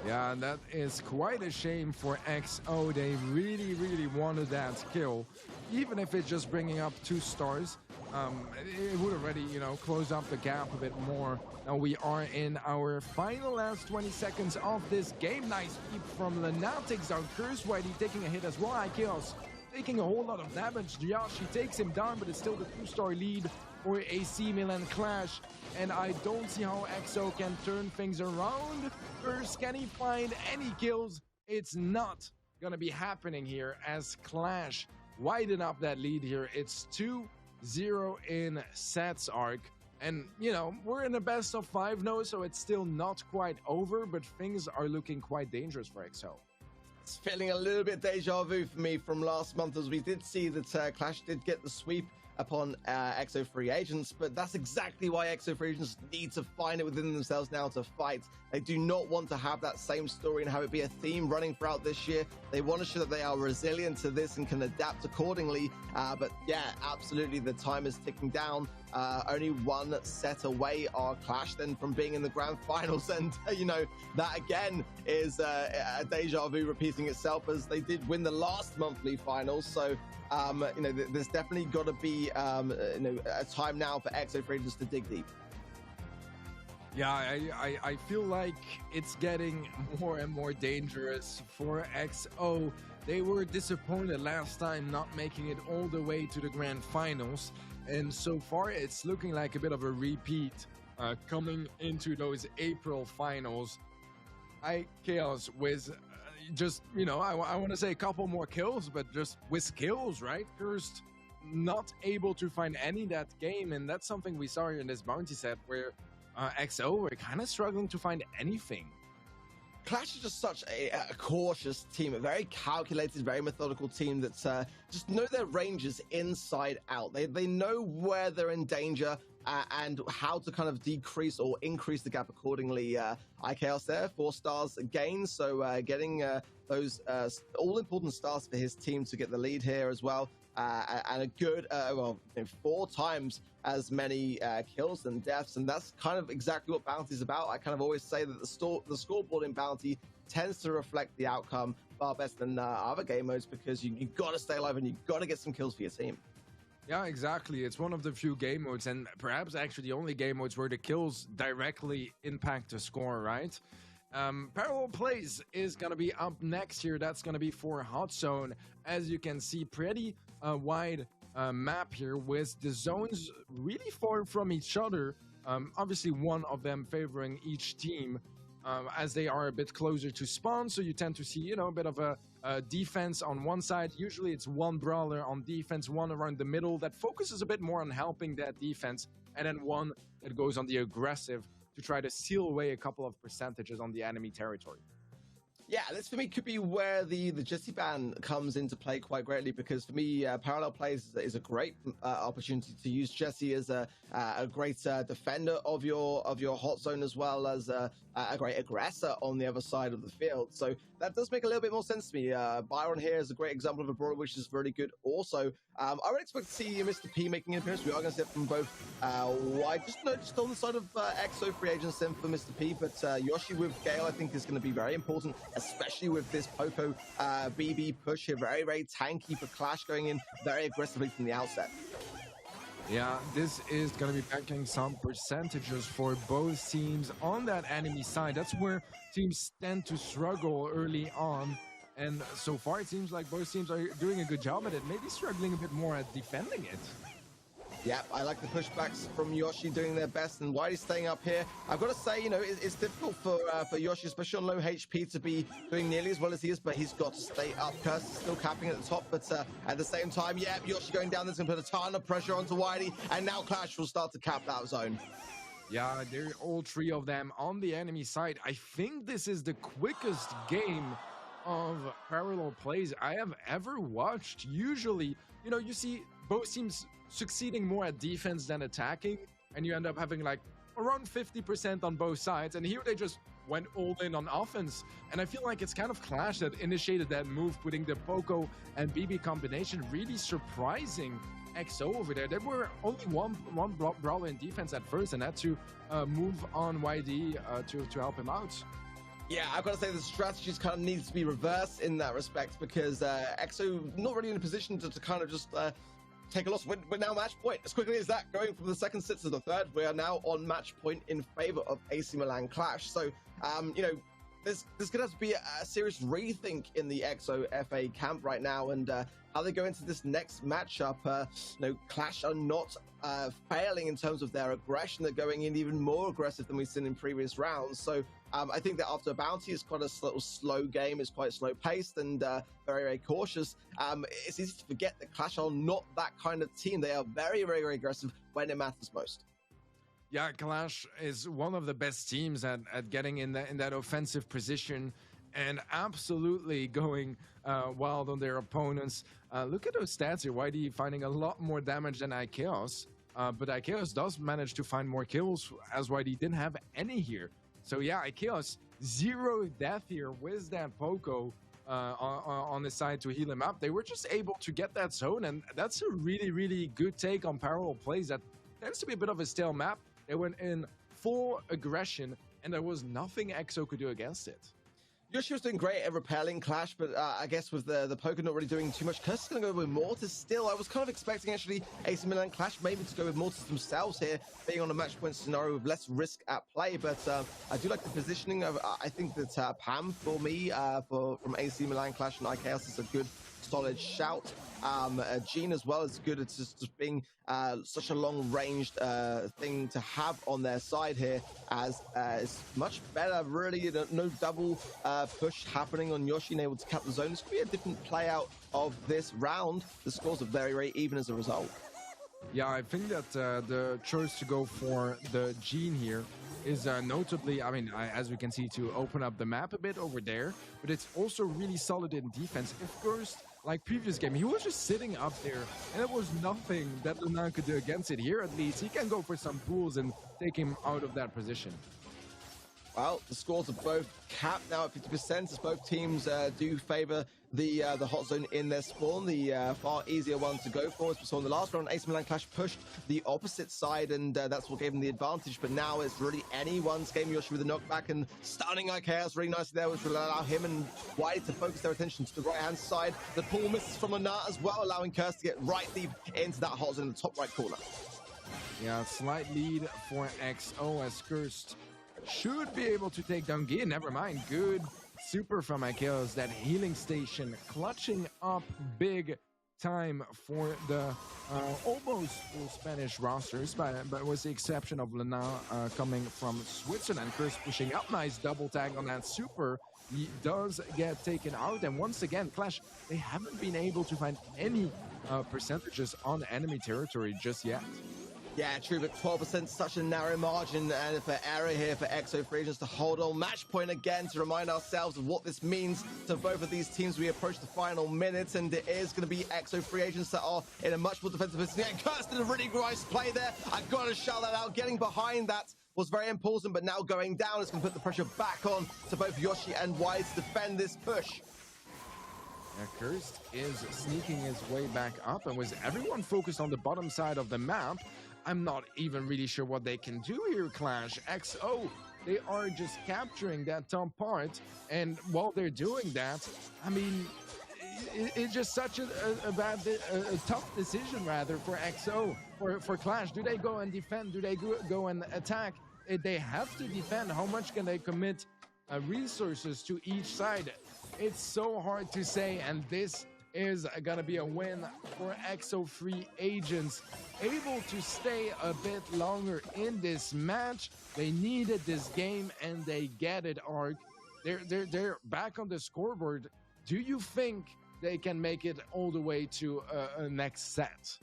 Yeah, that is quite a shame for XO. They really, really wanted that kill. Even if it's just bringing up 2 stars, it would already, you know, close up the gap a bit more. Now we are in our final last 20 seconds of this game. Nice peep from Lunatics on Curse Whitey taking a hit as well. iChaos taking a whole lot of damage. Yoshi takes him down, but it's still the 2-star lead for AC Milan Clash. And I don't see how XO can turn things around. First, can he find any kills? It's not gonna be happening here, as Clash widen up that lead here. It's 2-0 in sets arc. And, you know, we're in a best of 5 now, so it's still not quite over, but things are looking quite dangerous for XO. It's feeling a little bit deja vu for me from last month, as we did see that Clash did get the sweep upon XO Free Agents, but that's exactly why XO Free Agents need to find it within themselves now to fight. They do not want to have that same story and have it be a theme running throughout this year. They want to show that they are resilient to this and can adapt accordingly. But yeah, absolutely, the time is ticking down. Only 1 set away are Clash then from being in the grand finals, and you know, that again is a deja vu repeating itself, as they did win the last monthly finals. So you know, there's definitely got to be you know, a time now for XO Free Agents to dig deep. Yeah, I feel like it's getting more and more dangerous for XO. They were disappointed last time not making it all the way to the grand finals, and so far it's looking like a bit of a repeat coming into those April finals. iChaos with just, you know, I want to say a couple more kills, but just with kills, right? First, not able to find any that game, and that's something we saw here in this bounty set, where XO were kind of struggling to find anything. Clash is just such a cautious team, a very calculated, very methodical team that just know their ranges inside out. They know where they're in danger and how to kind of decrease or increase the gap accordingly. iChaos there, 4 stars again, so getting those all-important stars for his team to get the lead here as well. And a good, well, you know, 4 times as many kills than deaths, and that's kind of exactly what Bounty is about. I kind of always say that the scoreboard in Bounty tends to reflect the outcome far better than other game modes, because you've got to stay alive and you've got to get some kills for your team. Yeah, exactly. It's one of the few game modes, and perhaps actually the only game modes where the kills directly impact the score, right? Parallel Plays is going to be up next here. That's going to be for Hot Zone. As you can see, pretty wide map here with the zones really far from each other. Obviously, one of them favoring each team as they are a bit closer to spawn. So you tend to see, a bit of a defense on one side. Usually it's one brawler on defense, one around the middle that focuses a bit more on helping that defense, and then one that goes on the aggressive to try to seal away a couple of percentages on the enemy territory. Yeah, this for me could be where the Jesse ban comes into play quite greatly, because for me, Parallel Plays is a great opportunity to use Jesse as a great defender of your hot zone, as well as a great aggressor on the other side of the field. So that does make a little bit more sense to me. Byron here is a great example of a brawler which is really good. Also, I would expect to see Mr. P making an appearance. We are going to see it from both wide, just on the side of EXO free agents then for Mr. P, but Yoshi with Gale I think is going to be very important, especially with this Poco BB push here. Very, very tanky for Clash, going in very aggressively from the outset. Yeah, this is going to be packing some percentages for both teams on that enemy side. That's where teams tend to struggle early on. And so far, it seems like both teams are doing a good job at it, maybe struggling a bit more at defending it. Yeah, I like the pushbacks from Yoshi doing their best, and Whitey staying up here. I've got to say, it's difficult for Yoshi, especially on low HP, to be doing nearly as well as he is, but he's got to stay up. Curse is still capping at the top, but at the same time, yeah, Yoshi going down, there's going to put a ton of pressure onto Whitey, and now Clash will start to cap that zone. Yeah, they're all three of them on the enemy side. I think this is the quickest game of Parallel Plays I have ever watched. Usually, you see both teams succeeding more at defense than attacking, and you end up having like around 50% on both sides, and here they just went all in on offense. And I feel like it's kind of Clash that initiated that move, putting the Poco and BB combination, really surprising XO over there. There were only one brawler in defense at first, and had to move on YD to help him out. Yeah, I've got to say the strategies kind of needs to be reversed in that respect, because EXO not really in a position to kind of just take a loss. We're now match point. As quickly as that, going from the second set to the third, we are now on match point in favor of AC Milan Clash. So, there's going to have to be a serious rethink in the EXO FA camp right now, and how they go into this next matchup. Clash are not failing in terms of their aggression. They're going in even more aggressive than we've seen in previous rounds. So I think that after a bounty, it's quite a little slow game. It's quite slow paced and very, very cautious. It's easy to forget that Clash are not that kind of team. They are very, very, very aggressive when it matters most. Yeah, Clash is one of the best teams at getting in that offensive position and absolutely going wild on their opponents. Look at those stats here. YD finding a lot more damage than Ikeos, but Ikeos does manage to find more kills, as YD didn't have any here. So yeah, Ikeos, 0 death here with that Poco on the side to heal him up. They were just able to get that zone, and that's a really, really good take on Parallel Plays. That tends to be a bit of a stale map. They went in full aggression, and there was nothing EXO could do against it. Yoshi was doing great at repelling Clash, but I guess with the Poker not really doing too much, Curse is going to go with Mortis still. I was kind of expecting actually AC Milan Clash maybe to go with Mortis themselves here, being on a match point scenario with less risk at play, but I do like the positioning of, I think that Pam for me, from AC Milan Clash and IKS is a good solid shout. Jean as well is good. It's just being such a long-ranged thing to have on their side here, as it's much better, really. No double push happening on Yoshi and able to cap the zone. This could be a different play out of this round. The scores are very, very even as a result. Yeah, I think that the choice to go for the Jean here is notably, as we can see, to open up the map a bit over there, but it's also really solid in defense. Of course, like previous game, he was just sitting up there, and there was nothing that Lunan could do against it. Here, at least, he can go for some pulls and take him out of that position. Well, the scores are both capped now at 50%, as both teams do favor the hot zone in their spawn, the far easier one to go for. As we saw in the last round, AC Milan Clash pushed the opposite side, and that's what gave them the advantage. But now it's really anyone's game. Yoshi with a knockback and stunning IKS really nicely there, which will allow him and White to focus their attention to the right-hand side. The pull misses from Anat as well, allowing Curse to get right deep into that hot zone in the top right corner. Yeah, slight lead for XO as Cursed should be able to take down Gia. Never mind. Good super from Akeos. That healing station clutching up big time for the almost full Spanish rosters, but with the exception of Lena coming from Switzerland. Curse pushing up, nice double tag on that super. He does get taken out, and once again, Clash, they haven't been able to find any percentages on enemy territory just yet. Yeah, true, but 12%, such a narrow margin, and for error here for EXO Free Agents to hold on. Match point again to remind ourselves of what this means to both of these teams. We approach the final minutes, and it is going to be EXO Free Agents that are in a much more defensive position. And Kirst did a really nice play there. I've got to shout that out. Getting behind that was very important, but now going down is going to put the pressure back on to both Yoshi and Wise to defend this push. Kirst is sneaking his way back up, and with everyone focused on the bottom side of the map, I'm not even really sure what they can do here, Clash. XO, they are just capturing that top part, and while they're doing that, I mean, it's just such a tough decision, rather, for XO, for Clash. Do they go and defend? Do they go and attack? They have to defend. How much can they commit resources to each side? It's so hard to say, and this is gonna be a win for EXO Free Agents, able to stay a bit longer in this match. They needed this game, and they get it, Ark. They're back on the scoreboard. Do you think they can make it all the way to a next set?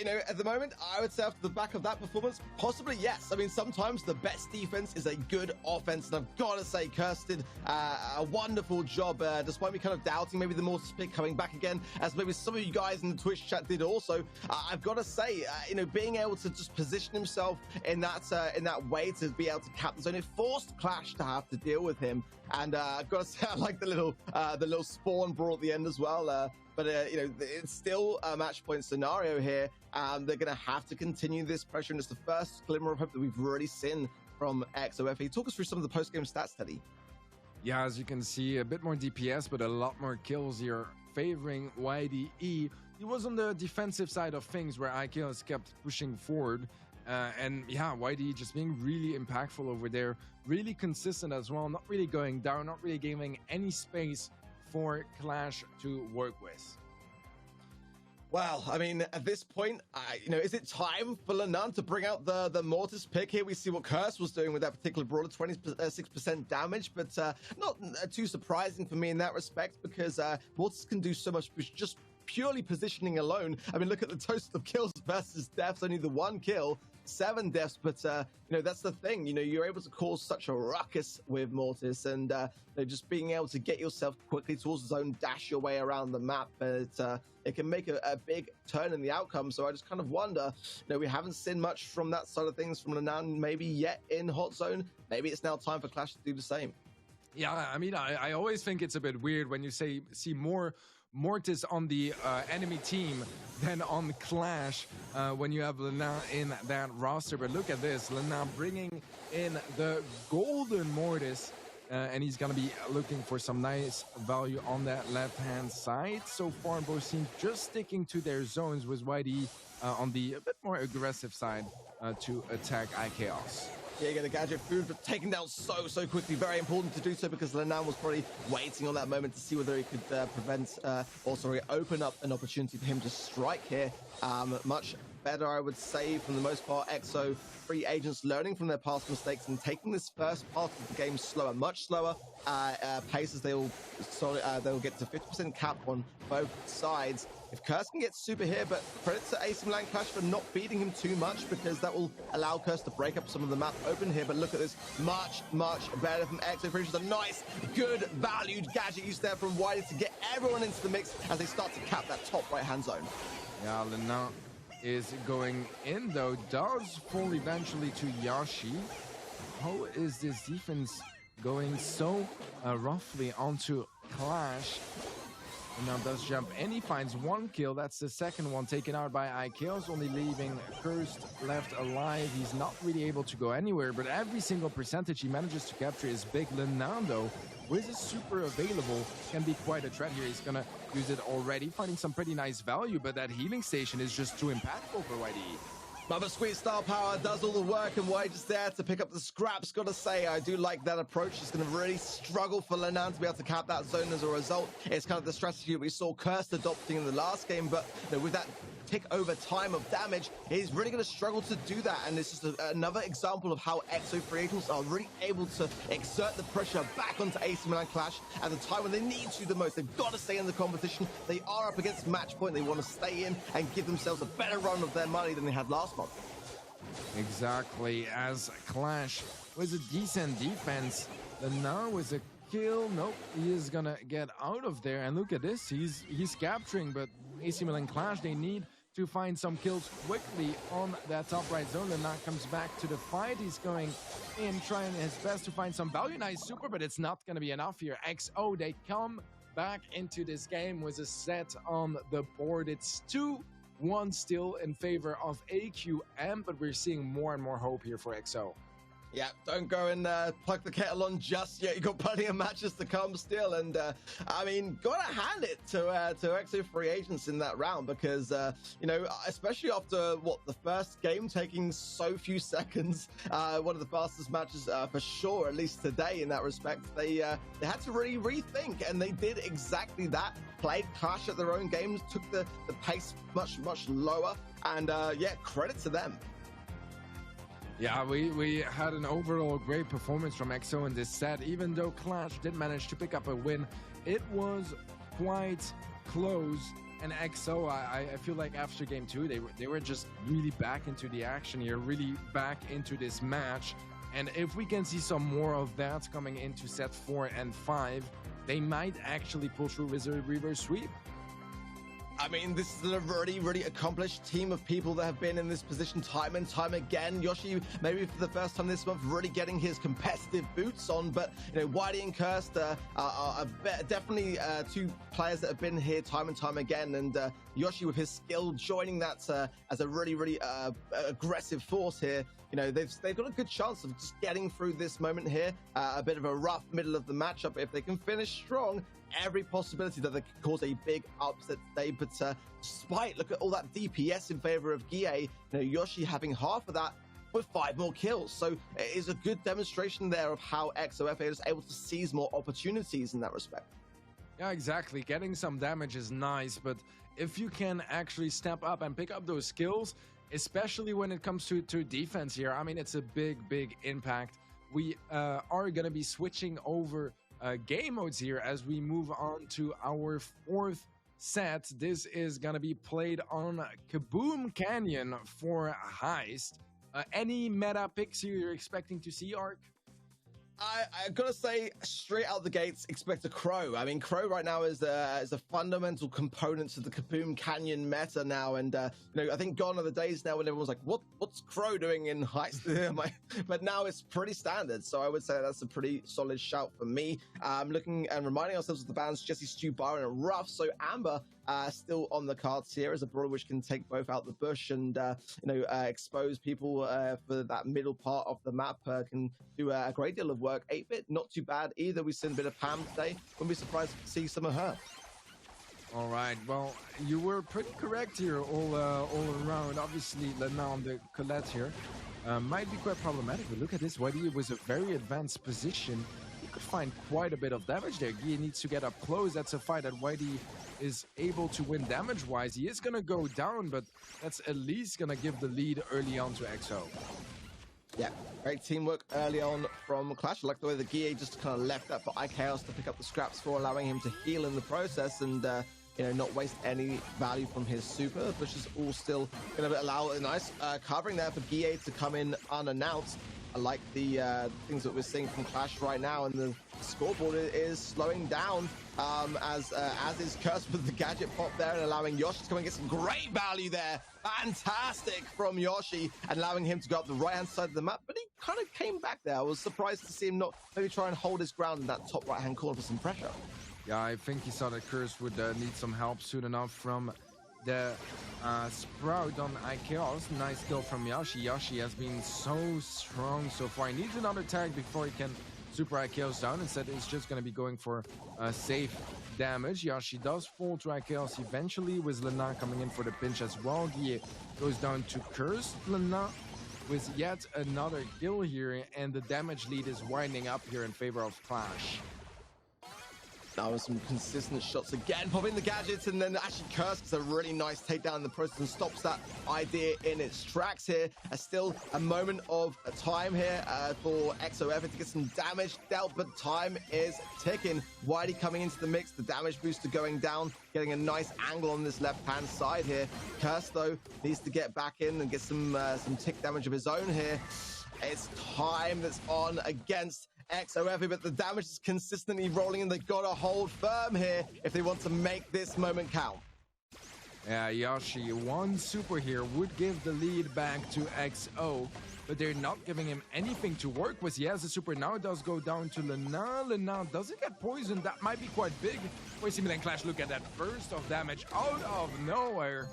You know, at the moment, I would say after the back of that performance, possibly yes. I mean, sometimes the best defense is a good offense, and I've got to say, Kirst did a wonderful job, despite me kind of doubting maybe the Mortis pick coming back again, as maybe some of you guys in the Twitch chat did also. I've got to say, you know, being able to just position himself in that way to be able to cap the zone, it forced Clash to have to deal with him. And I've got to say, I like the little spawn brawl at the end as well. But, you know, it's still a match point scenario here. They're going to have to continue this pressure, and it's the first glimmer of hope that we've already seen from XOFE. Talk us through some of the post-game stats, Teddy. Yeah, as you can see, a bit more DPS, but a lot more kills here, favoring YDE. He was on the defensive side of things, where IKEOS kept pushing forward. And yeah, YDE just being really impactful over there, really consistent as well, not really going down, not really giving any space for Clash to work with. Well, I mean, at this point, you know, is it time for Lenan to bring out the Mortis pick here? We see what Curse was doing with that particular brawler, 26% damage, but not too surprising for me in that respect, because Mortis can do so much just purely positioning alone. I mean, look at the total of kills versus deaths, only the 1 kill. 7 deaths, but you know, that's the thing. You know, you're able to cause such a ruckus with Mortis, and you know, just being able to get yourself quickly towards the zone, dash your way around the map, but it can make a big turn in the outcome. So I just kind of wonder, you know, we haven't seen much from that side of things from Lenan maybe yet in Hot Zone. Maybe it's now time for Clash to do the same. Yeah, I mean, I always think it's a bit weird when you see more Mortis on the enemy team than on Clash when you have Lena in that roster. But look at this, Lena bringing in the golden Mortis, and he's going to be looking for some nice value on that left-hand side. So far, both teams just sticking to their zones, with YD on the a bit more aggressive side to attack IKEOS. Yeah, you get the gadget food, but taken down so quickly. Very important to do so, because Lenan was probably waiting on that moment to see whether he could open up an opportunity for him to strike here. Much better, I would say, from the most part. EXO Free Agents learning from their past mistakes and taking this first part of the game slower, much slower paces. They'll get to 50% cap on both sides. If Curse can get super here, but credit to AC Milan Clash for not feeding him too much, because that will allow Curse to break up some of the map open here. But look at this, much better from EXO Free Agents. A nice, good, valued gadget used there from Wiley to get everyone into the mix as they start to cap that top right-hand zone. Yeah, Lena is going in, though. Does fall eventually to Yoshi. How is this defense going so roughly onto Clash? And now does jump, and he finds 1 kill. That's the second one taken out by IKEOS, only leaving Cursed left alive. He's not really able to go anywhere, but every single percentage he manages to capture is big. Lenando, with his super available, can be quite a threat here. He's gonna use it already, finding some pretty nice value, but that healing station is just too impactful for YDE. Mother Squeeze Star Power does all the work, and Wade is there to pick up the scraps. Gotta say, I do like that approach. It's going to really struggle for Lenan to be able to cap that zone as a result. It's kind of the strategy we saw Cursed adopting in the last game, but with that tick over time of damage, he's really going to struggle to do that. And it's just another example of how EXO free agents are really able to exert the pressure back onto AC Milan Clash at the time when they need to the most. They've got to stay in the competition. They are up against match point. They want to stay in and give themselves a better run of their money than they had last month. Exactly, as Clash was a decent defense, and now with a kill, nope, he is gonna get out of there. And look at this, he's capturing, but AC Milan Clash, they need to find some kills quickly on that top right zone. And now comes back to the fight. He's going in, trying his best to find some value. Nice super, but it's not gonna be enough here. XO, they come back into this game with a set on the board. It's 2-1 still in favor of AQM, but we're seeing more and more hope here for XO. Yeah, don't go and plug the kettle on just yet. You've got plenty of matches to come still. And, I mean, got to hand it to EXO free agents in that round because, you know, especially after, the first game taking so few seconds, one of the fastest matches for sure, at least today in that respect, they had to really rethink, and they did exactly that. Played Clash at their own games, took the pace much lower, and, yeah, credit to them. Yeah, we had an overall great performance from EXO in this set. Even though Clash did manage to pick up a win, it was quite close. And EXO, I feel like after game 2, they were just really back into the action here, really back into this match. And if we can see some more of that coming into set 4 and 5, they might actually pull through with a reverse sweep. I mean, this is a really accomplished team of people that have been in this position time and time again. Yoshi, maybe for the first time this month, really getting his competitive boots on. But, you know, Whitey and Cursed are definitely two players that have been here time and time again. And Yoshi, with his skill, joining that as a really aggressive force here. You know, they've got a good chance of just getting through this moment here. A bit of a rough middle of the matchup. If they can finish strong, every possibility that they could cause a big upset today. But despite, look at all that DPS in favor of Gie, you know, Yoshi having half of that with 5 more kills. So it is a good demonstration there of how XOFA is able to seize more opportunities in that respect. Yeah, exactly. Getting some damage is nice, but if you can actually step up and pick up those skills, especially when it comes to defense here, I mean, it's a big impact. We are going to be switching over game modes here as we move on to our 4th set. This is going to be played on Kaboom Canyon for Heist. Any meta picks you're expecting to see, Ark? I gotta say, straight out the gates, expect a Crow. I mean, Crow right now is a fundamental component to the Kaboom Canyon meta now, and you know, I think gone are the days now when everyone's like, what's Crow doing in Heist? But now it's pretty standard, so I would say that's a pretty solid shout for me. Looking and reminding ourselves of the bands Jesse, Stu, Byron, and Ruff. So Amber still on the cards here as a brawler which can take both out the bush and you know, expose people for that middle part of the map. Can do a great deal of work. 8-bit, not too bad either. We've seen a bit of Pam today. Wouldn't be surprised to see some of her. All right, well, you were pretty correct here all around. Obviously, Lenan the Colette here might be quite problematic, but look at this. Whitey was a very advanced position. He could find quite a bit of damage there. Gia needs to get up close. That's a fight that Whitey is able to win damage-wise. He is going to go down, but that's at least going to give the lead early on to EXO. Yeah, great teamwork early on from Clash. I like the way the Gie just kind of left that for iChaos to pick up the scraps for, allowing him to heal in the process and, you know, not waste any value from his super, which is all still going to allow a nice covering there for Gie to come in unannounced. I like the things that we're seeing from Clash right now, and the scoreboard is slowing down as is Cursed with the gadget pop there and allowing Yoshi to come and get some great value there. Fantastic from Yoshi, and allowing him to go up the right-hand side of the map, but he kind of came back there. I was surprised to see him not maybe try and hold his ground in that top right-hand corner for some pressure. Yeah, I think he saw that Curse would need some help soon enough from the Sprout on iChaos. Nice kill from Yoshi. Yoshi has been so strong so far. He needs another tag before he can super IKOs down. Instead, it's just going to be going for safe damage. Yashi does fall to IKOs eventually, with Lena coming in for the pinch as well. Guille goes down to Cursed. Lena with yet another kill here, and the damage lead is winding up here in favor of Clash. Now with some consistent shots again, popping the gadgets, and then actually Curse gets a really nice takedown in the process and stops that idea in its tracks here. Still a moment of time here for XOF to get some damage dealt, but time is ticking. Whitey coming into the mix, the damage booster going down, getting a nice angle on this left-hand side here. Curse, though, needs to get back in and get some tick damage of his own here. It's time that's on against XOF, but the damage is consistently rolling and they've got to hold firm here if they want to make this moment count. Yeah, Yashi, one super here would give the lead back to XO, but they're not giving him anything to work with. He has a super now, does go down to Lena. Lena doesn't get poisoned. That might be quite big. AC and Clash, look at that burst of damage out of nowhere.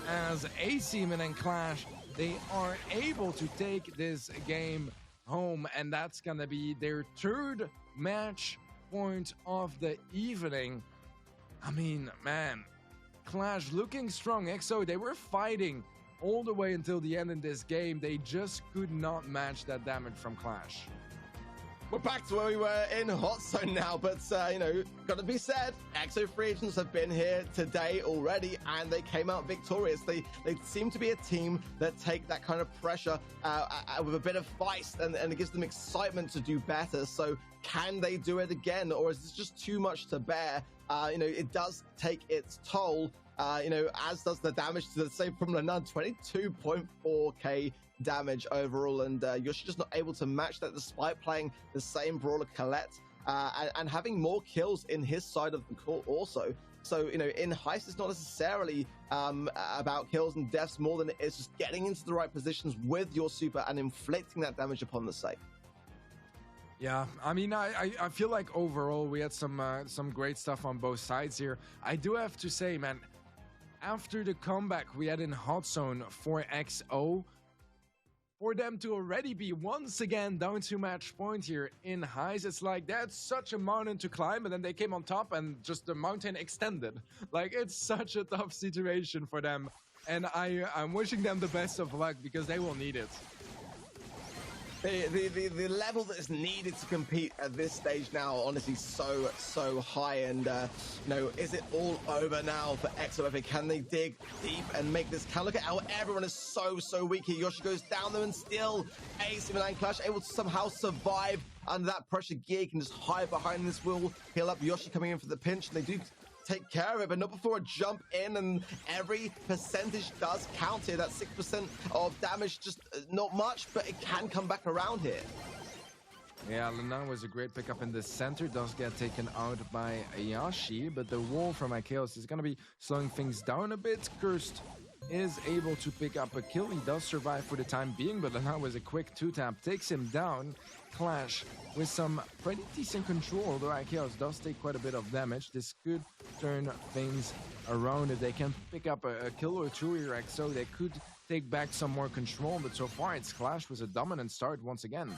As AC and Clash, they are able to take this game home, and that's gonna be their third match point of the evening. I mean, man, Clash looking strong. XO, they were fighting all the way until the end in this game. They just could not match that damage from Clash. We're back to where we were in Hot Zone now, but, you know, gotta be said, XO free agents have been here today already, and they came out victorious. They seem to be a team that take that kind of pressure with a bit of feist, and it gives them excitement to do better. So can they do it again, or is this just too much to bear? You know, it does take its toll, you know, as does the damage to the save from Lenan, 22.4k damage overall, and Yoshi just not able to match that despite playing the same brawler Colette and having more kills in his side of the court also. So, you know, in Heist, it's not necessarily about kills and deaths more than it is just getting into the right positions with your super and inflicting that damage upon the safe. Yeah, I mean, I feel like overall we had some great stuff on both sides here. I do have to say, man, after the comeback we had in Hot Zone for XO, for them to already be once again down to match point here in Highs, it's like that's such a mountain to climb, and then they came on top and just the mountain extended. Like, it's such a tough situation for them, and I'm wishing them the best of luck because they will need it. The level that is needed to compete at this stage now, honestly, so high. And you know, is it all over now for XOF? Can they dig deep and make this count? Look at how everyone is so weak here. Yoshi goes down there, and still AC and Clash able to somehow survive under that pressure. Gear can just hide behind this wall, heal up. Yoshi coming in for the pinch, and they do take care of it, but not before a jump in, and every percentage does count here. That 6% of damage, just not much, but it can come back around here. Yeah, Lena was a great pickup in the center, does get taken out by Ayashi, but the wall from Ikeos is going to be slowing things down a bit. Cursed is able to pick up a kill. He does survive for the time being, but Lena with a quick 2-tap takes him down. Clash with some pretty decent control, although Ikeos does take quite a bit of damage. This could turn things around if they can pick up a kill or two here. XO, they could take back some more control, but so far it's Clash with a dominant start once again.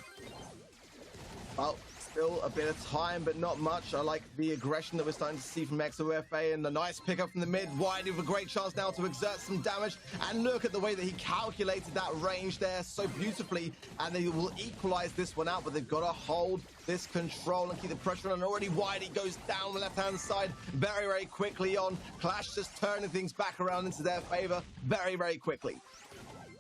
Well, still a bit of time, but not much. I like the aggression that we're starting to see from XOFA, and the nice pickup from the mid. Wide with a great chance now to exert some damage. And look at the way that he calculated that range there so beautifully. And they will equalize this one out, but they've got to hold this control and keep the pressure on. And already Whitey goes down the left-hand side very quickly on. Clash just turning things back around into their favor very quickly.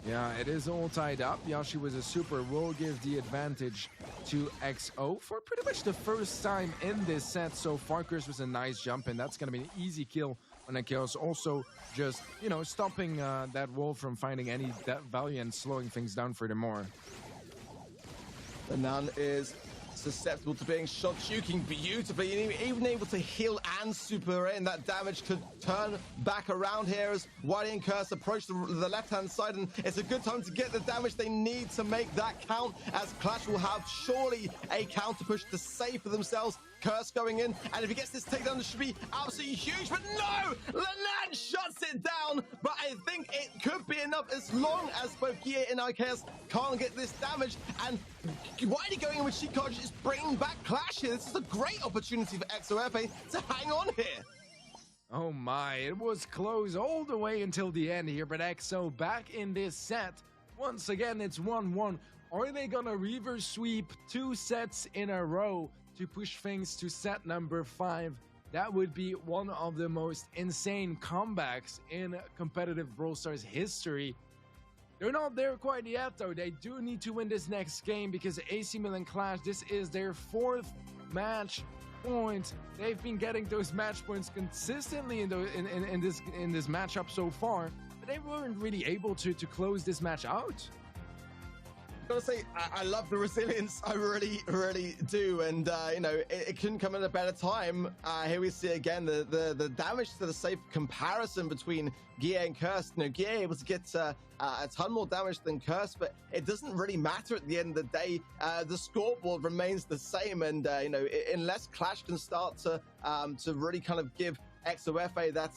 Yeah, it is all tied up. Yashi with a super will give the advantage to XO for pretty much the first time in this set so far. Curse was a nice jump, and that's going to be an easy kill on Ikeos. Also, just, you know, stopping that wall from finding any value and slowing things down furthermore. The Nun is susceptible to being shot, juking beautifully, and even able to heal and super in. That damage could turn back around here as Whitey and Curse approach the left-hand side, and it's a good time to get the damage they need to make that count, as Clash will have surely a counter push to save for themselves Curse going in, and if he gets this takedown, it should be absolutely huge, but no! Lenan shuts it down, but I think it could be enough as long as both Gia and IKS can't get this damage, and Whitey going in with Sheik Cartridge is bringing back Clash here. This is a great opportunity for XOFA to hang on here. Oh my, it was close all the way until the end here, but EXO back in this set. Once again, it's 1-1. Are they gonna reverse sweep 2 sets in a row to push things to set number 5? That would be one of the most insane comebacks in competitive Brawl Stars history. They're not there quite yet though. They do need to win this next game because AC Milan Clash, this is their 4th match point. They've been getting those match points consistently in this matchup so far, but they weren't really able to close this match out. Gotta say, I love the resilience. I really do, and you know, it couldn't come at a better time. Here we see again the damage to the safe comparison between Gia and Curse. You know, Gia able to get a ton more damage than Curse, but it doesn't really matter at the end of the day. The scoreboard remains the same, and you know, unless Clash can start to really kind of give XOFA that